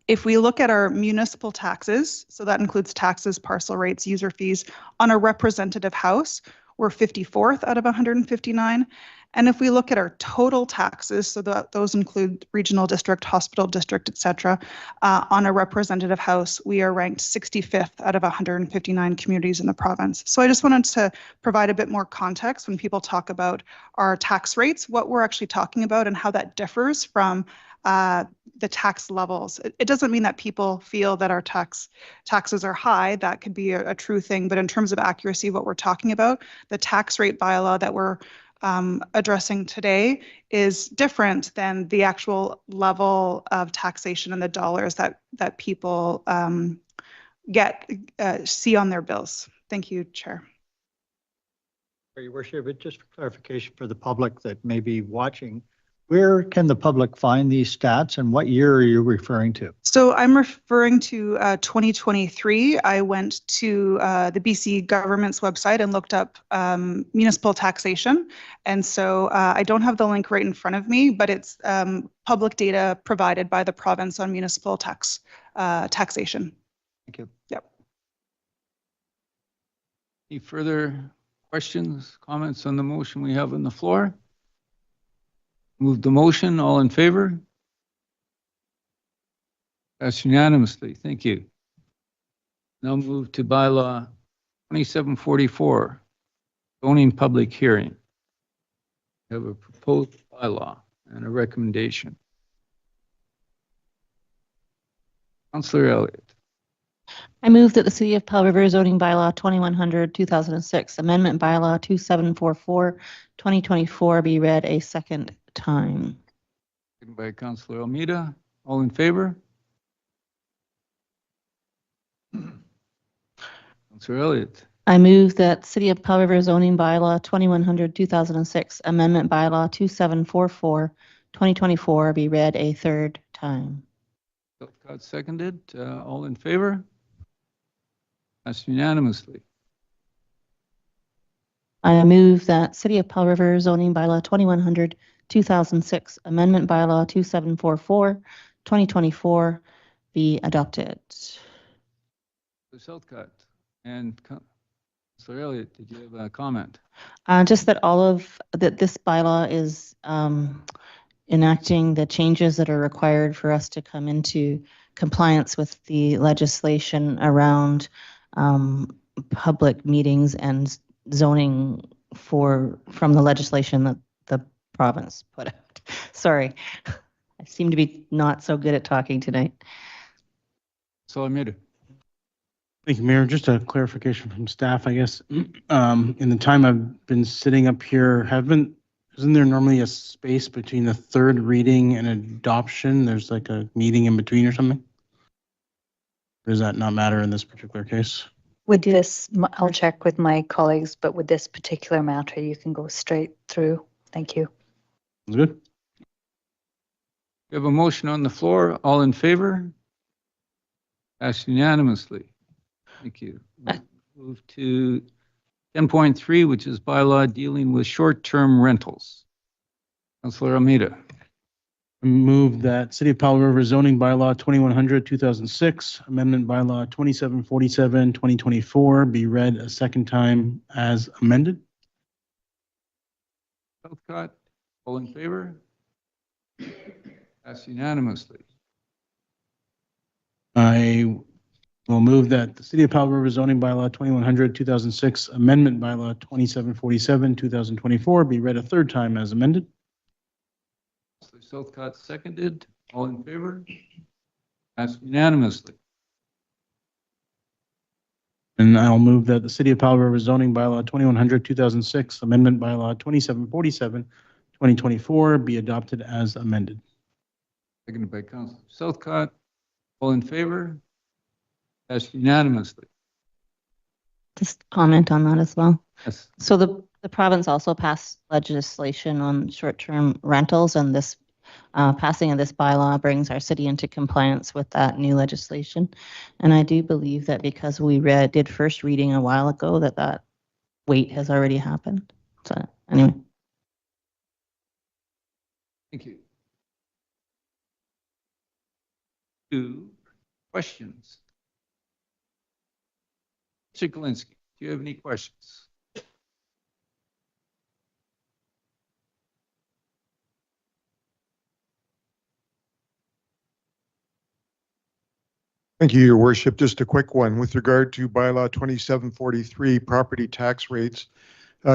If we look at our municipal taxes, so that includes taxes, parcel rates, user fees, on a representative house, we're 54th out of 159. And if we look at our total taxes, so that those include regional district, hospital district, et cetera, on a representative house, we are ranked 65th out of 159 communities in the province. So I just wanted to provide a bit more context when people talk about our tax rates, what we're actually talking about and how that differs from the tax levels. It doesn't mean that people feel that our taxes are high. That could be a true thing. But in terms of accuracy, what we're talking about, the tax rate bylaw that we're addressing today is different than the actual level of taxation and the dollars that people see on their bills. Thank you, Chair. Your Worship, but just for clarification for the public that may be watching, where can the public find these stats and what year are you referring to? So I'm referring to 2023. I went to the BC government's website and looked up municipal taxation. And so I don't have the link right in front of me, but it's public data provided by the province on municipal taxation. Thank you. Yep. Any further questions, comments on the motion we have on the floor? Move the motion. All in favor? Passed unanimously. Thank you. Now move to bylaw 2744, zoning public hearing. We have a proposed bylaw and a recommendation. Councillor Elliott. I move that the City of Powell River zoning bylaw 2100-2006 amendment bylaw 2744-2024 be read a second time. Second by Councillor Almeida. All in favor? Councillor Elliott. I move that City of Powell River zoning bylaw 2100-2006 amendment bylaw 2744-2024 be read a third time. Got seconded. All in favor? Passed unanimously. I move that City of Powell River zoning bylaw 2100-2006 amendment bylaw 2744-2024 be adopted. Southcott and Councillor Elliott, did you have a comment? Just that this bylaw is enacting the changes that are required for us to come into compliance with the legislation around public meetings and zoning from the legislation that the province put out. Sorry, I seem to be not so good at talking tonight. So I made it. Thank you, Mayor. Just a clarification from staff, I guess. In the time I've been sitting up here, isn't there normally a space between the third reading and adoption? There's like a meeting in between or something? Or does that not matter in this particular case? With this, I'll check with my colleagues, but with this particular matter, you can go straight through. Thank you. Sounds good. We have a motion on the floor. All in favor? Passed unanimously. Thank you. Move to 10.3, which is bylaw dealing with short-term rentals. Councillor Almeida. Move that City of Powell River zoning bylaw 2100-2006, amendment bylaw 2747-2024 be read a second time as amended. Southcott, all in favor? Passed unanimously. I will move that the City of Powell River zoning bylaw 2100-2006, amendment bylaw 2747-2024 be read a third time as amended. Southcott seconded. All in favor? Passed unanimously. And I'll move that the City of Powell River zoning bylaw 2100, 2006, amendment bylaw 2747, 2024 be adopted as amended. Seconded by Councilor Southcott. All in favor? Passed unanimously. Just comment on that as well. Yes. So the province also passed legislation on short-term rentals, and this passing of this bylaw brings our city into compliance with that new legislation. And I do believe that because we did first reading a while ago, that wait has already happened. So anyway. Thank you. 2 questions. Mr. Galinsky, do you have any questions? Thank you, Your Worship. Just a quick one with regard to bylaw 2743 property tax rates.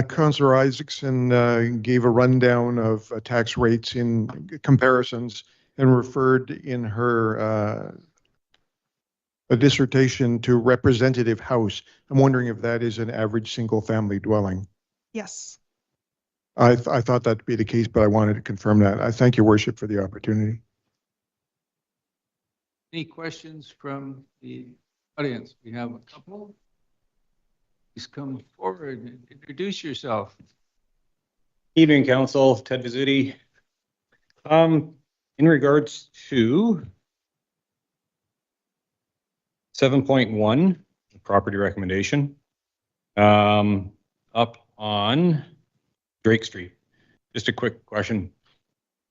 Councillor Isaacson gave a rundown of tax rates in comparisons and referred in her a dissertation to representative house. I'm wondering if that is an average single family dwelling. Yes. I thought that to be the case, but I wanted to confirm that. I thank Your Worship for the opportunity. Any questions from the audience? We have a couple. Please come forward and introduce yourself. Evening, Council. Ted Vizzuti. In regards to 7.1, property recommendation, up on Drake Street. Just a quick question.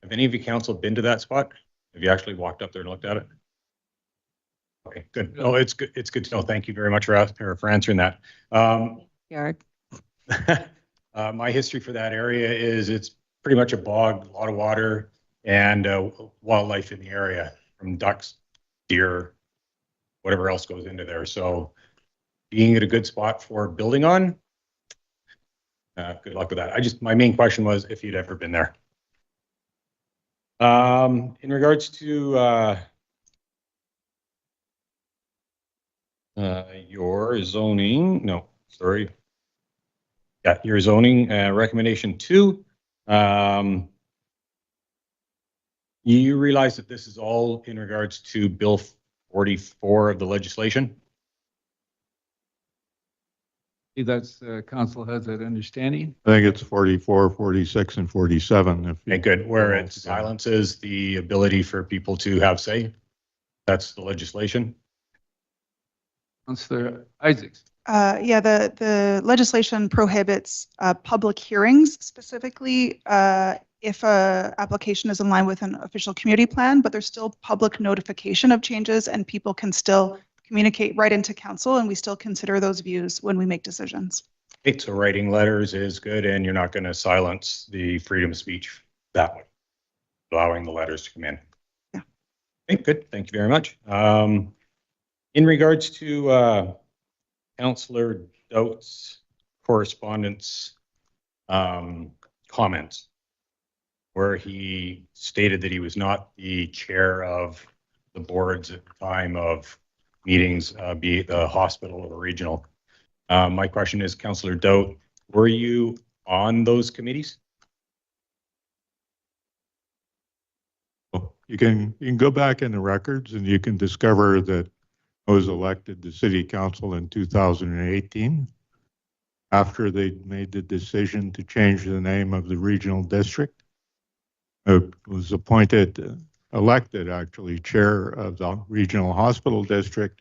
Have any of you council been to that spot? Have you actually walked up there and looked at it? Okay, good. Oh, it's good. It's good to know. Thank you very much for answering that. Yard. My history for that area is it's pretty much a bog, a lot of water, and wildlife in the area, from ducks, deer, whatever else goes into there. So being at a good spot for building on, good luck with that. My main question was if you'd ever been there. In regards to your zoning, your zoning recommendation 2. You realize that this is all in regards to Bill 44 of the legislation? That's council has that understanding. I think it's 44, 46, and 47. Okay, good. Where it silences the ability for people to have say. That's the legislation. Councillor Isaacs. Yeah, the legislation prohibits public hearings, specifically if a application is in line with an official community plan, but there's still public notification of changes and people can still communicate right into council, and we still consider those views when we make decisions. Okay, so writing letters is good, and you're not going to silence the freedom of speech that way, allowing the letters to come in. Yeah. Okay, good. Thank you very much. In regards to Councillor Dout's correspondence comments, where he stated that he was not the chair of the boards at the time of meetings, be it the hospital or regional. My question is, Councillor Dout, were you on those committees? You can go back in the records and you can discover that I was elected to City Council in 2018 after they made the decision to change the name of the regional district. I was elected actually chair of the regional hospital district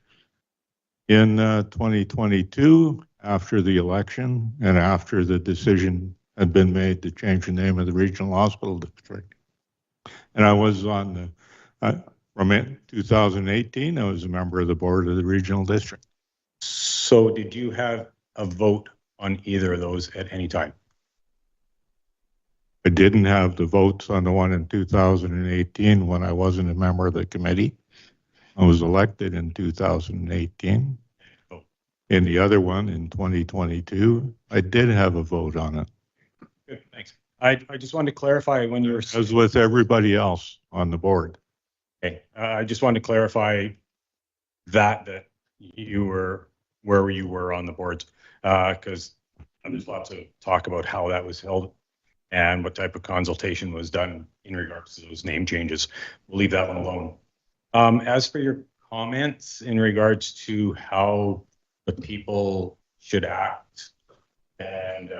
in 2022 after the election and after the decision had been made to change the name of the regional hospital district. And I was on from 2018, I was a member of the board of the regional district. So did you have a vote on either of those at any time? I didn't have the votes on the one in 2018 when I wasn't a member of the committee. I was elected in 2018. Oh. In the other one in 2022, I did have a vote on it. Good, thanks. I just wanted to clarify when you were... As with everybody else on the board. Okay, I just wanted to clarify that you were where you were on the boards, because there's lots of talk about how that was held and what type of consultation was done in regards to those name changes. We'll leave that one alone. As for your comments in regards to how the people should act and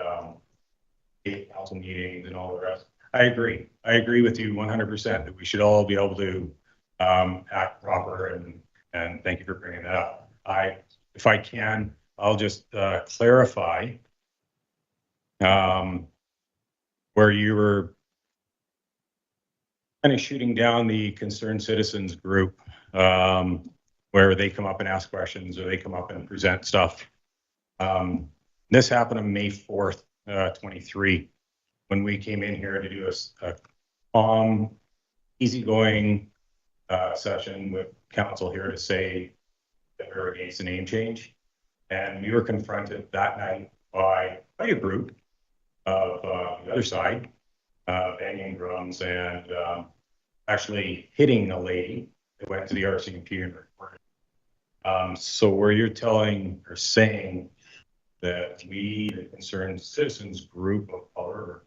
council meetings and all the rest, I agree. I agree with you 100% that we should all be able to act proper, and thank you for bringing that up. If I can, I'll just clarify where you were kind of shooting down the concerned citizens group, where they come up and ask questions or they come up and present stuff. This happened on May 4th, 23, when we came in here to do a calm, easygoing session with council here to say that we're against the name change. And we were confronted that night by quite a group of the other side, banging drums and actually hitting a lady that went to the RCMP and reported. So where you're telling or saying that we, the concerned citizens group of color,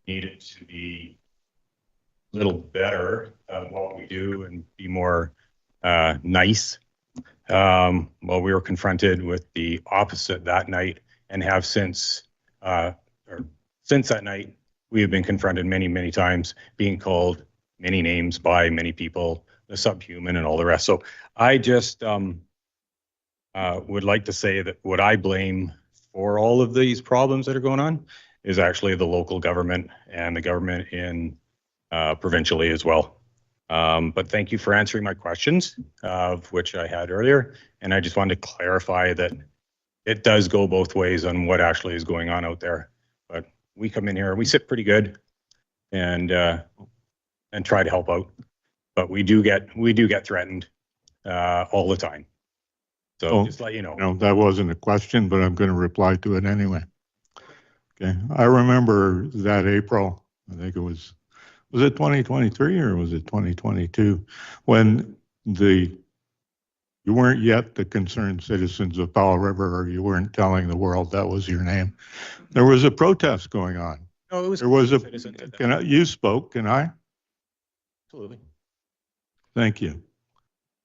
needed to be a little better at what we do and be more nice. Well, we were confronted with the opposite that night, and have since that night, we have been confronted many, many times, being called many names by many people, the subhuman and all the rest. So I just would like to say that what I blame for all of these problems that are going on is actually the local government and the government in provincially as well. But thank you for answering my questions, of which I had earlier. And I just wanted to clarify that it does go both ways on what actually is going on out there. But we come in here, we sit pretty good and try to help out. But we do get threatened all the time. So just let you know. No, that wasn't a question, but I'm going to reply to it anyway. Okay. I remember that April, I think it was it 2023 or was it 2022, when you weren't yet the concerned citizens of Powell River, or you weren't telling the world that was your name. There was a protest going on. No, it was. There was a. You spoke? Can I? Absolutely. Thank you.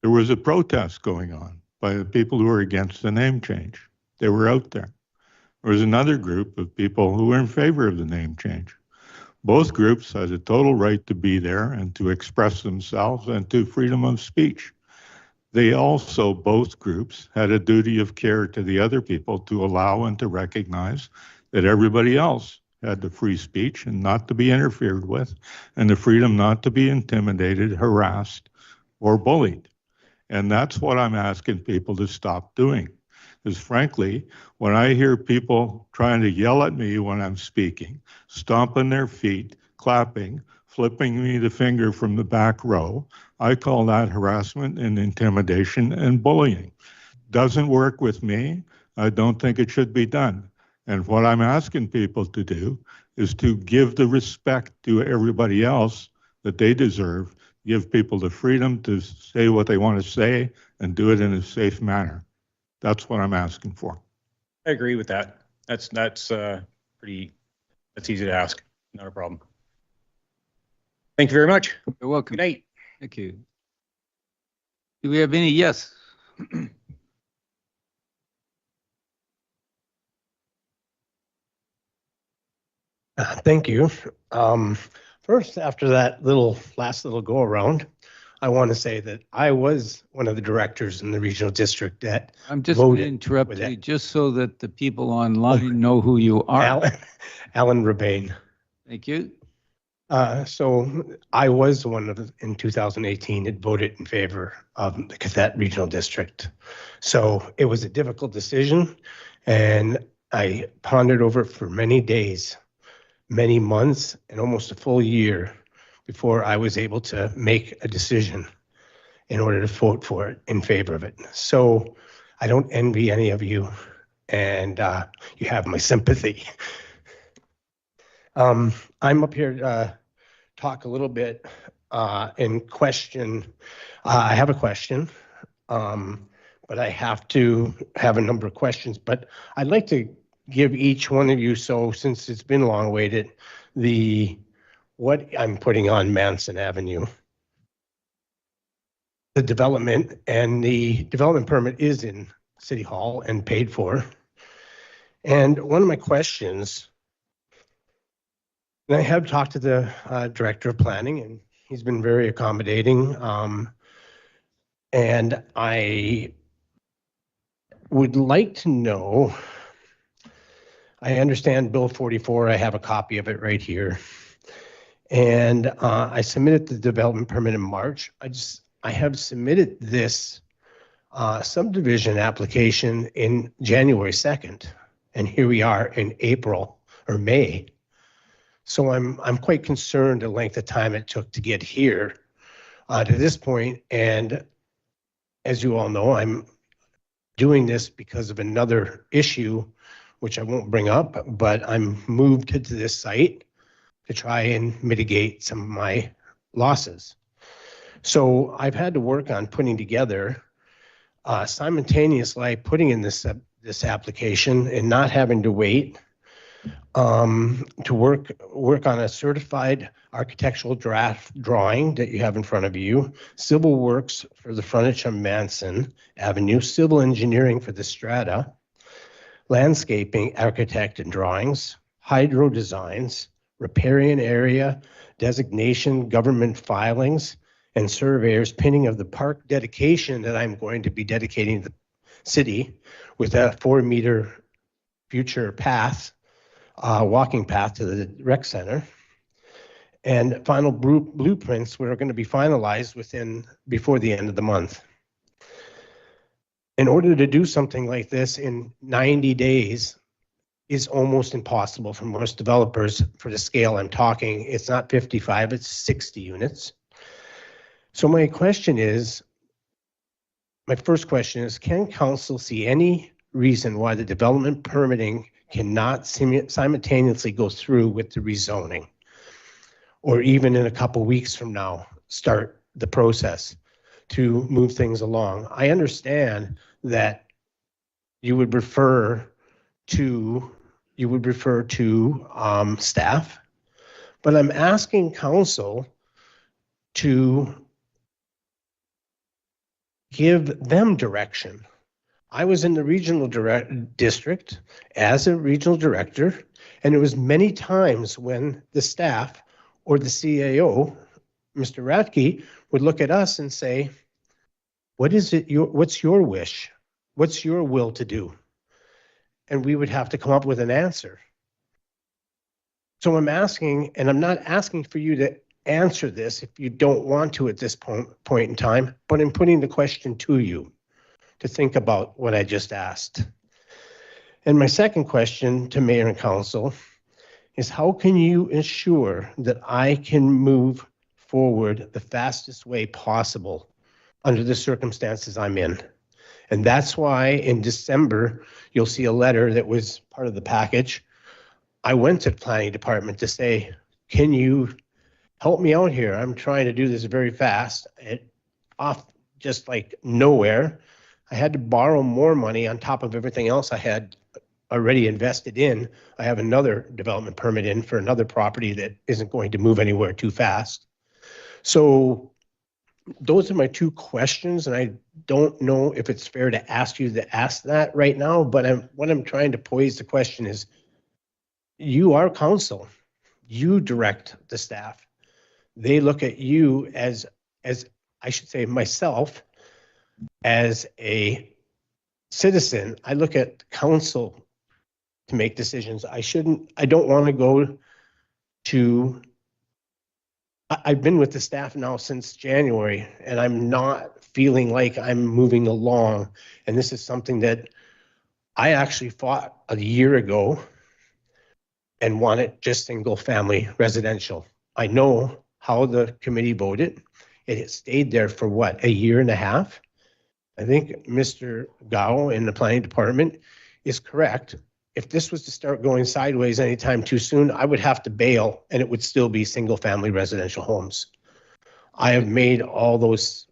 There was a protest going on by the people who were against the name change. They were out there. There was another group of people who were in favor of the name change. Both groups had a total right to be there and to express themselves and to freedom of speech. They also, both groups, had a duty of care to the other people to allow and to recognize that everybody else had the free speech and not to be interfered with, and the freedom not to be intimidated, harassed, or bullied. And that's what I'm asking people to stop doing. Because frankly, when I hear people trying to yell at me when I'm speaking, stomping their feet, clapping, flipping me the finger from the back row, I call that harassment and intimidation and bullying. Doesn't work with me. I don't think it should be done. And what I'm asking people to do is to give the respect to everybody else that they deserve, give people the freedom to say what they want to say and do it in a safe manner. That's what I'm asking for. I agree with that. That's easy to ask. Not a problem. Thank you very much. You're welcome. Good night. Thank you. Do we have any yes? Thank you. First, after that last little go around, I want to say that I was one of the directors in the regional district that I'm just going to interrupt you just so that the people online know who you are. Alan Rebane. Thank you. So I was one of, in 2018, that voted in favor of the qathet regional district. So it was a difficult decision, and I pondered over it for many days, many months, and almost a full year before I was able to make a decision in order to vote for it, in favor of it. So I don't envy any of you, and you have my sympathy. I'm up here to talk a little bit in question. I have a question, but I have to have a number of questions. But I'd like to give each one of you, so since it's been long awaited, what I'm putting on Manson Avenue. The development and the development permit is in City Hall and paid for. And one of my questions, and I have talked to the Director of Planning, and he's been very accommodating. And I would like to know, I understand Bill 44, I have a copy of it right here. And I submitted the development permit in March. I have submitted this subdivision application in January 2nd, and here we are in April or May. So I'm quite concerned the length of time it took to get here to this point. And as you all know, I'm doing this because of another issue, which I won't bring up, but I'm moved to this site to try and mitigate some of my losses. So I've had to work on putting together simultaneously putting in this application and not having to wait to work on a certified architectural draft drawing that you have in front of you, civil works for the frontage on Manson Avenue, civil engineering for the strata, landscaping architect and drawings, hydro designs, riparian area designation, government filings, and surveyors pinning of the park dedication that I'm going to be dedicating the city with a 4-meter future path, walking path to the rec center. And final blueprints were going to be finalized before the end of the month. In order to do something like this in 90 days is almost impossible for most developers for the scale I'm talking. It's not 55, it's 60 units. So my first question is, can council see any reason why the development permitting cannot simultaneously go through with the rezoning? Or even in a couple weeks from now, start the process to move things along. I understand that you would refer to staff, but I'm asking council to give them direction. I was in the regional district as a regional director, and it was many times when the staff or the CAO, Mr. Ratke, would look at us and say, what's your wish? What's your will to do? And we would have to come up with an answer. So I'm asking, and I'm not asking for you to answer this if you don't want to at this point in time, but I'm putting the question to you to think about what I just asked. And my second question to Mayor and Council is, how can you ensure that I can move forward the fastest way possible under the circumstances I'm in? And that's why in December, you'll see a letter that was part of the package. I went to the planning department to say, can you help me out here? I'm trying to do this very fast. Off just like nowhere. I had to borrow more money on top of everything else I had already invested in. I have another development permit in for another property that isn't going to move anywhere too fast. So those are my two questions, and I don't know if it's fair to ask you to ask that right now, but what I'm trying to pose the question is, you are council, you direct the staff. They look at you as I should say myself, as a citizen. I look at council to make decisions. I don't want to go to, I've been with the staff now since January, and I'm not feeling like I'm moving along. And this is something that I actually fought a year ago and wanted just single family residential. I know how the committee voted. It has stayed there for what, a year and a half? I think Mr. Gao in the planning department is correct. If this was to start going sideways anytime too soon, I would have to bail and it would still be single family residential homes. I have made all those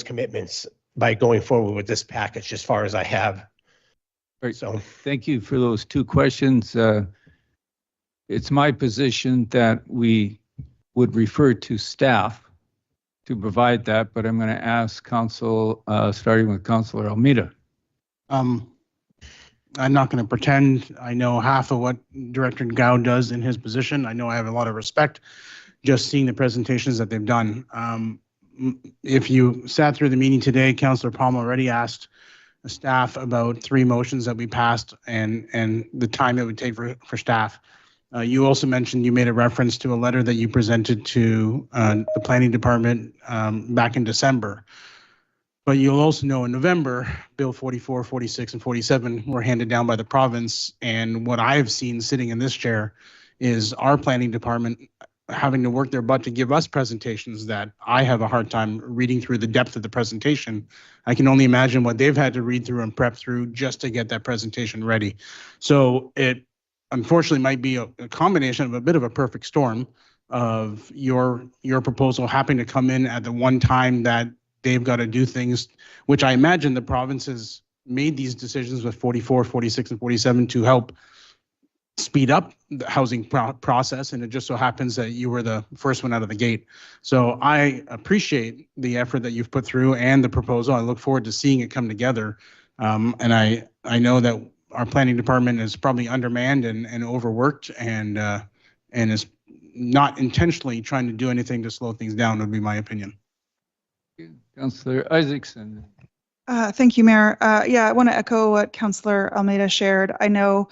commitments by going forward with this package as far as I have. Right. So Thank you for those two questions. It's my position that we would refer to staff to provide that, but I'm going to ask Council, starting with Councillor Almeida. I'm not going to pretend I know half of what Director Gao does in his position. I know I have a lot of respect just seeing the presentations that they've done. If you sat through the meeting today, Councillor Palmer already asked the staff about 3 motions that we passed and the time it would take for staff. You also mentioned, you made a reference to a letter that you presented to the planning department back in December. But you'll also know in November, Bill 44, 46, and 47 were handed down by the province. And what I've seen sitting in this chair is our planning department having to work their butt to give us presentations that I have a hard time reading through the depth of the presentation. I can only imagine what they've had to read through and prep through just to get that presentation ready. So it unfortunately might be a combination of a bit of a perfect storm of your proposal happening to come in at the one time that they've got to do things, which I imagine the province has made these decisions with 44, 46, and 47 to help speed up the housing process, and it just so happens that you were the first one out of the gate. So I appreciate the effort that you've put through and the proposal. I look forward to seeing it come together. And I know that our planning department is probably undermanned and overworked and is not intentionally trying to do anything to slow things down, would be my opinion. Councillor Isaacson. Thank you, Mayor. Yeah, I want to echo what Councillor Almeida shared. I know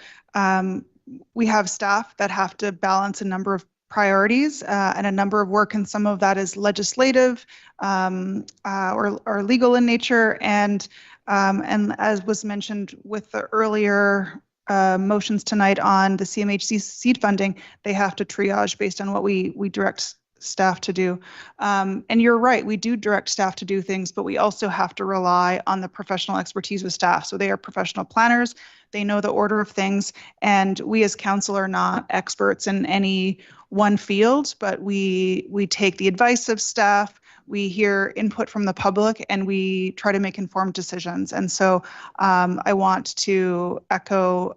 we have staff that have to balance a number of priorities and a number of work, and some of that is legislative or legal in nature. And as was mentioned with the earlier motions tonight on the CMHC seed funding, they have to triage based on what we direct staff to do. And you're right, we do direct staff to do things, but we also have to rely on the professional expertise of staff. So they are professional planners, they know the order of things, and we as council are not experts in any one field, but we take the advice of staff, we hear input from the public, and we try to make informed decisions. And so I want to echo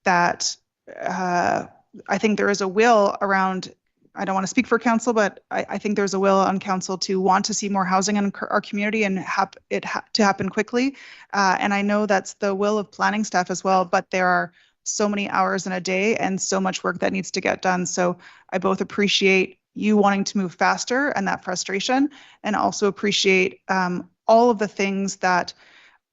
that I think there is a will around, I don't want to speak for council, but I think there's a will on council to want to see more housing in our community and to happen quickly. And I know that's the will of planning staff as well, but there are so many hours in a day and so much work that needs to get done. So I both appreciate you wanting to move faster and that frustration, and also appreciate all of the things that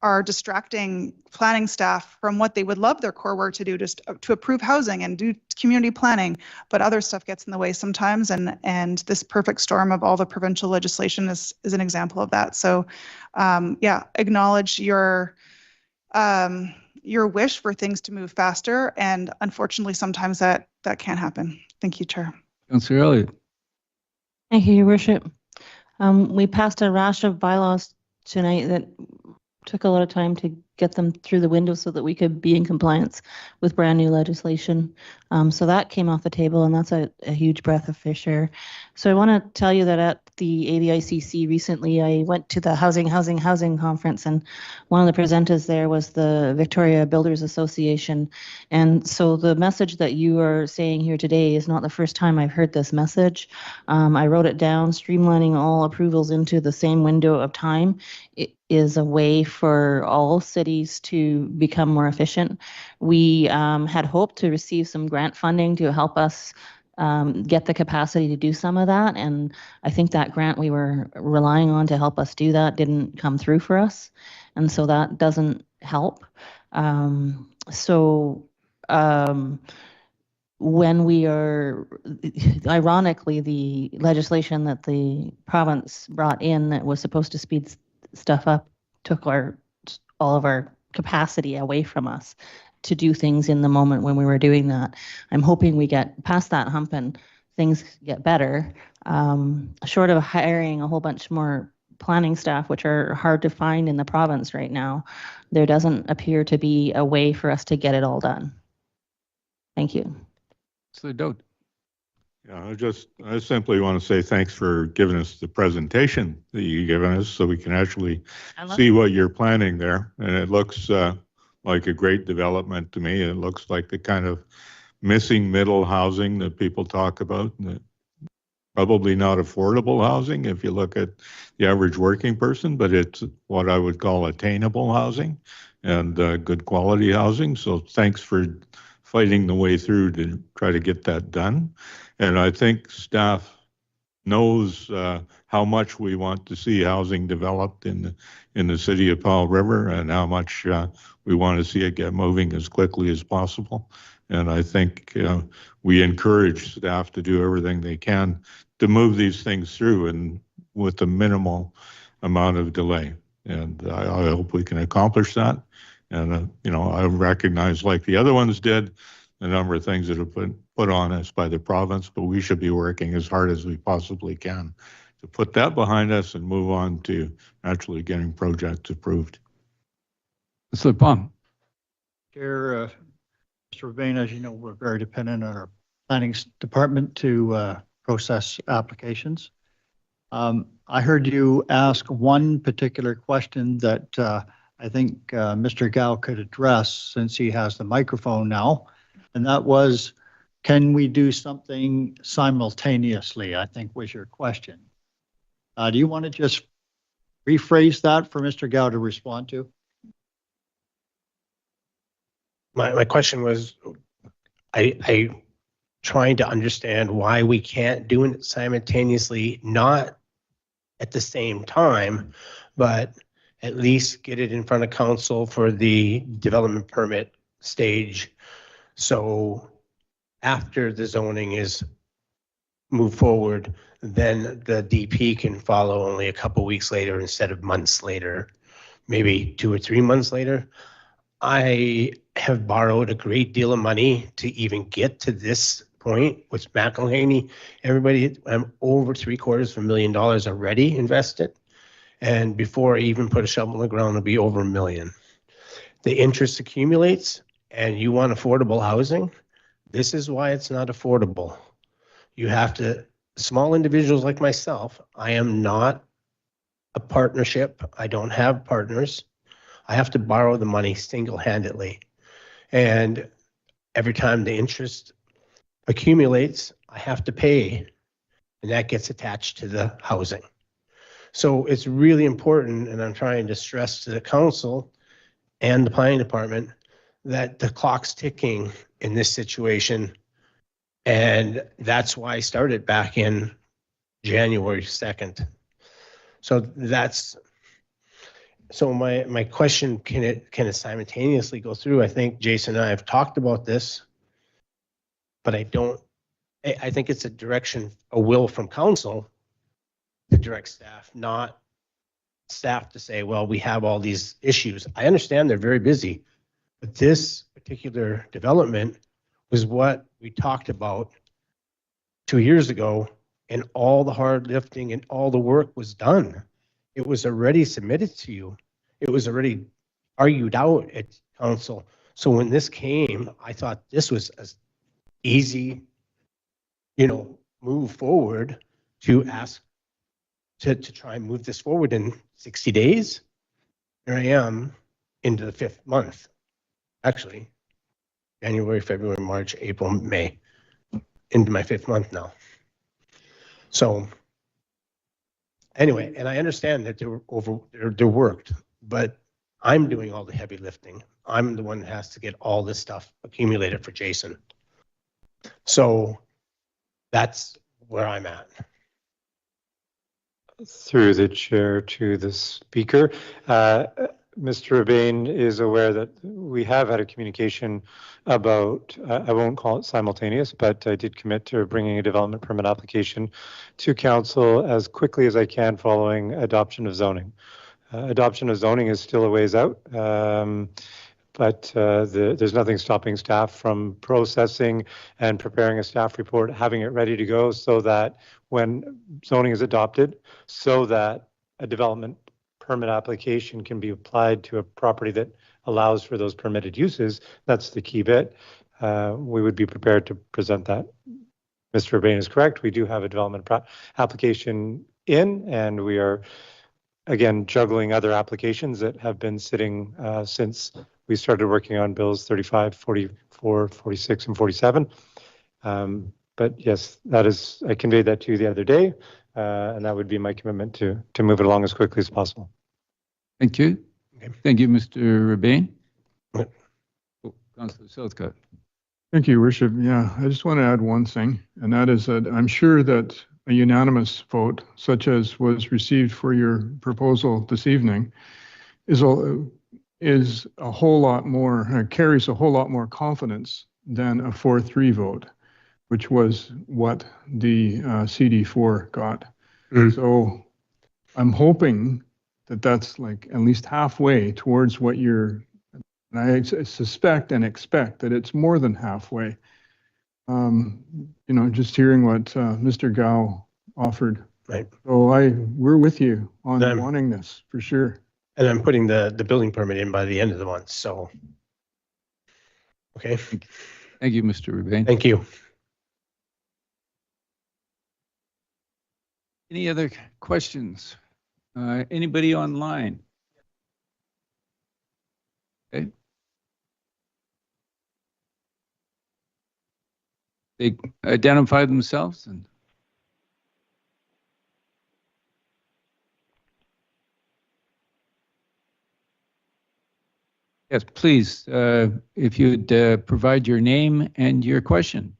are distracting planning staff from what they would love their core work to do, just to approve housing and do community planning, but other stuff gets in the way sometimes. And this perfect storm of all the provincial legislation is an example of that. So yeah, acknowledge your wish for things to move faster. And unfortunately, sometimes that can't happen. Thank you, Chair. Councillor Elliott. Thank you, Your Worship. We passed a rash of bylaws tonight that took a lot of time to get them through the window so that we could be in compliance with brand new legislation. So that came off the table, and that's a huge breath of fresh air. So I want to tell you that at the ABICC recently, I went to the Housing conference, and one of the presenters there was the Victoria Builders Association. And so the message that you are saying here today is not the first time I've heard this message. I wrote it down, streamlining all approvals into the same window of time. It is a way for all cities to become more efficient. We had hoped to receive some grant funding to help us get the capacity to do some of that. And I think that grant we were relying on to help us do that didn't come through for us. And so that doesn't help. When we are, ironically, the legislation that the province brought in that was supposed to speed stuff up took all of our capacity away from us to do things in the moment when we were doing that. I'm hoping we get past that hump and things get better. Short of hiring a whole bunch more planning staff, which are hard to find in the province right now, there doesn't appear to be a way for us to get it all done. Thank you. So, Dodd. Yeah, I simply want to say thanks for giving us the presentation that you've given us so we can actually see what you're planning there. And it looks like a great development to me. It looks like the kind of missing middle housing that people talk about. Probably not affordable housing if you look at the average working person, but it's what I would call attainable housing and good quality housing. So thanks for fighting the way through to try to get that done. And I think staff knows how much we want to see housing developed in the city of Powell River and how much we want to see it get moving as quickly as possible. And I think we encourage staff to do everything they can to move these things through and with a minimal amount of delay. And I hope we can accomplish that. And, I recognize, like the other ones did, a number of things that have been put on us by the province, but we should be working as hard as we possibly can to put that behind us and move on to actually getting projects approved. Mr. Palm. Chair, Mr. Rebane, as you know, we're very dependent on our planning department to process applications. I heard you ask one particular question that I think Mr. Gao could address since he has the microphone now. And that was, can we do something simultaneously, I think was your question. Do you want to just rephrase that for Mr. Gao to respond to? My question was, I trying to understand why we can't do it simultaneously, not at the same time, but at least get it in front of council for the development permit stage. So after the zoning is moved forward, then the DP can follow only a couple weeks later instead of months later, maybe 2 or 3 months later. I have borrowed a great deal of money to even get to this point with McElhaney. Everybody, I'm over $750,000 already invested. And before I even put a shovel in the ground, it'll be over $1 million. The interest accumulates and you want affordable housing. This is why it's not affordable. You have to, small individuals like myself, I am not a partnership. I don't have partners. I have to borrow the money single-handedly. And every time the interest accumulates, I have to pay, and that gets attached to the housing. So it's really important, and I'm trying to stress to the council and the planning department that the clock's ticking in this situation. And that's why I started back in January 2nd. So my question, can it simultaneously go through? I think Jason and I have talked about this, but I think it's a will from council to direct staff, not staff to say, well, we have all these issues. I understand they're very busy, but this particular development was what we talked about 2 years ago, and all the hard lifting and all the work was done. It was already submitted to you. It was already argued out at council. So when this came, I thought this was an easy, move forward to ask to try and move this forward in 60 days. Here I am into the 5th month, actually, January, February, March, April, May, into my 5th month now. So anyway, and I understand that they're worked, but I'm doing all the heavy lifting. I'm the one that has to get all this stuff accumulated for Jason. So that's where I'm at. Through the chair to the speaker. Mr. Rebane is aware that we have had a communication about, I won't call it simultaneous, but I did commit to bringing a development permit application to council as quickly as I can following adoption of zoning. Adoption of zoning is still a ways out, but there's nothing stopping staff from processing and preparing a staff report, having it ready to go so that when zoning is adopted, so that a development permit application can be applied to a property that allows for those permitted uses. That's the key bit. We would be prepared to present that. Mr. Urbane is correct. We do have a development application in, and we are, again, juggling other applications that have been sitting since we started working on bills 35, 44, 46, and 47. But yes, that is, I conveyed that to you the other day, and that would be my commitment to move it along as quickly as possible. Thank you. Okay. Thank you, Mr. Urbane. Okay. Oh, Councillor Southcott. Thank you, Worship. Yeah, I just want to add one thing, and that is that I'm sure that a unanimous vote, such as was received for your proposal this evening, is a whole lot more, carries a whole lot more confidence than a 4-3 vote, which was what the CD4 got. So I'm hoping that that's like at least halfway towards what you're, and I suspect and expect that it's more than halfway. You know, just hearing what Mr. Gao offered. Right. So we're with you on wanting this for sure. And I'm putting the building permit in by the end of the month, so. Okay. Thank you, Mr. Urbane. Thank you. Any other questions? Anybody online? Okay. They identify themselves and. Yes, please, if you'd provide your name and your question.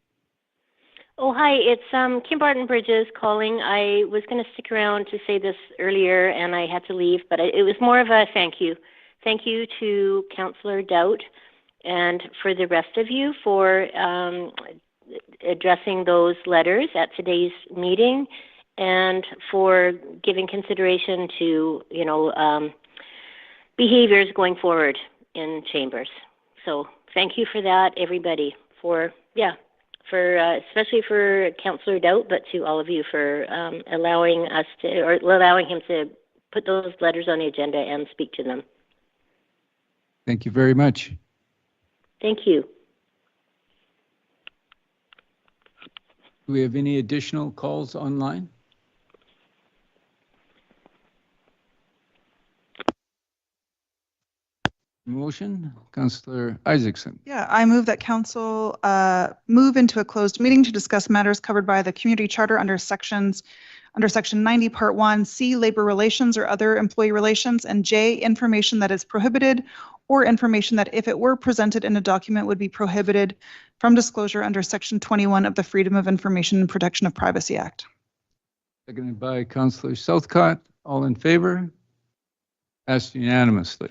Oh, hi, it's Kim Barton-Bridges calling. I was going to stick around to say this earlier and I had to leave, but it was more of a thank you. Thank you to Councillor Doubt and for the rest of you for addressing those letters at today's meeting and for giving consideration to, you know, behaviors going forward in chambers. So thank you for that, everybody, for, especially for Councillor Doubt, but to all of you for allowing him to put those letters on the agenda and speak to them. Thank you very much. Thank you. Do we have any additional calls online? Motion, Councillor Isaacson. Yeah, I move that council move into a closed meeting to discuss matters covered by the community charter under section 90, part 1, C, labor relations or other employee relations, and J, information that is prohibited or information that if it were presented in a document would be prohibited from disclosure under section 21 of the Freedom of Information and Protection of Privacy Act. Seconded by Councillor Southcott. All in favor? Passed unanimously.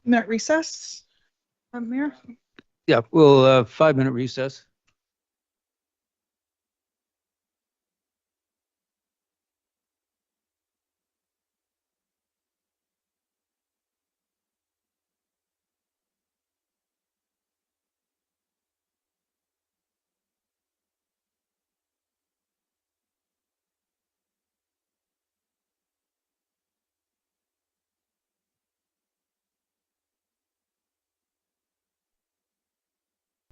Minute recess, Mayor? Yeah, we'll 5-minute recess.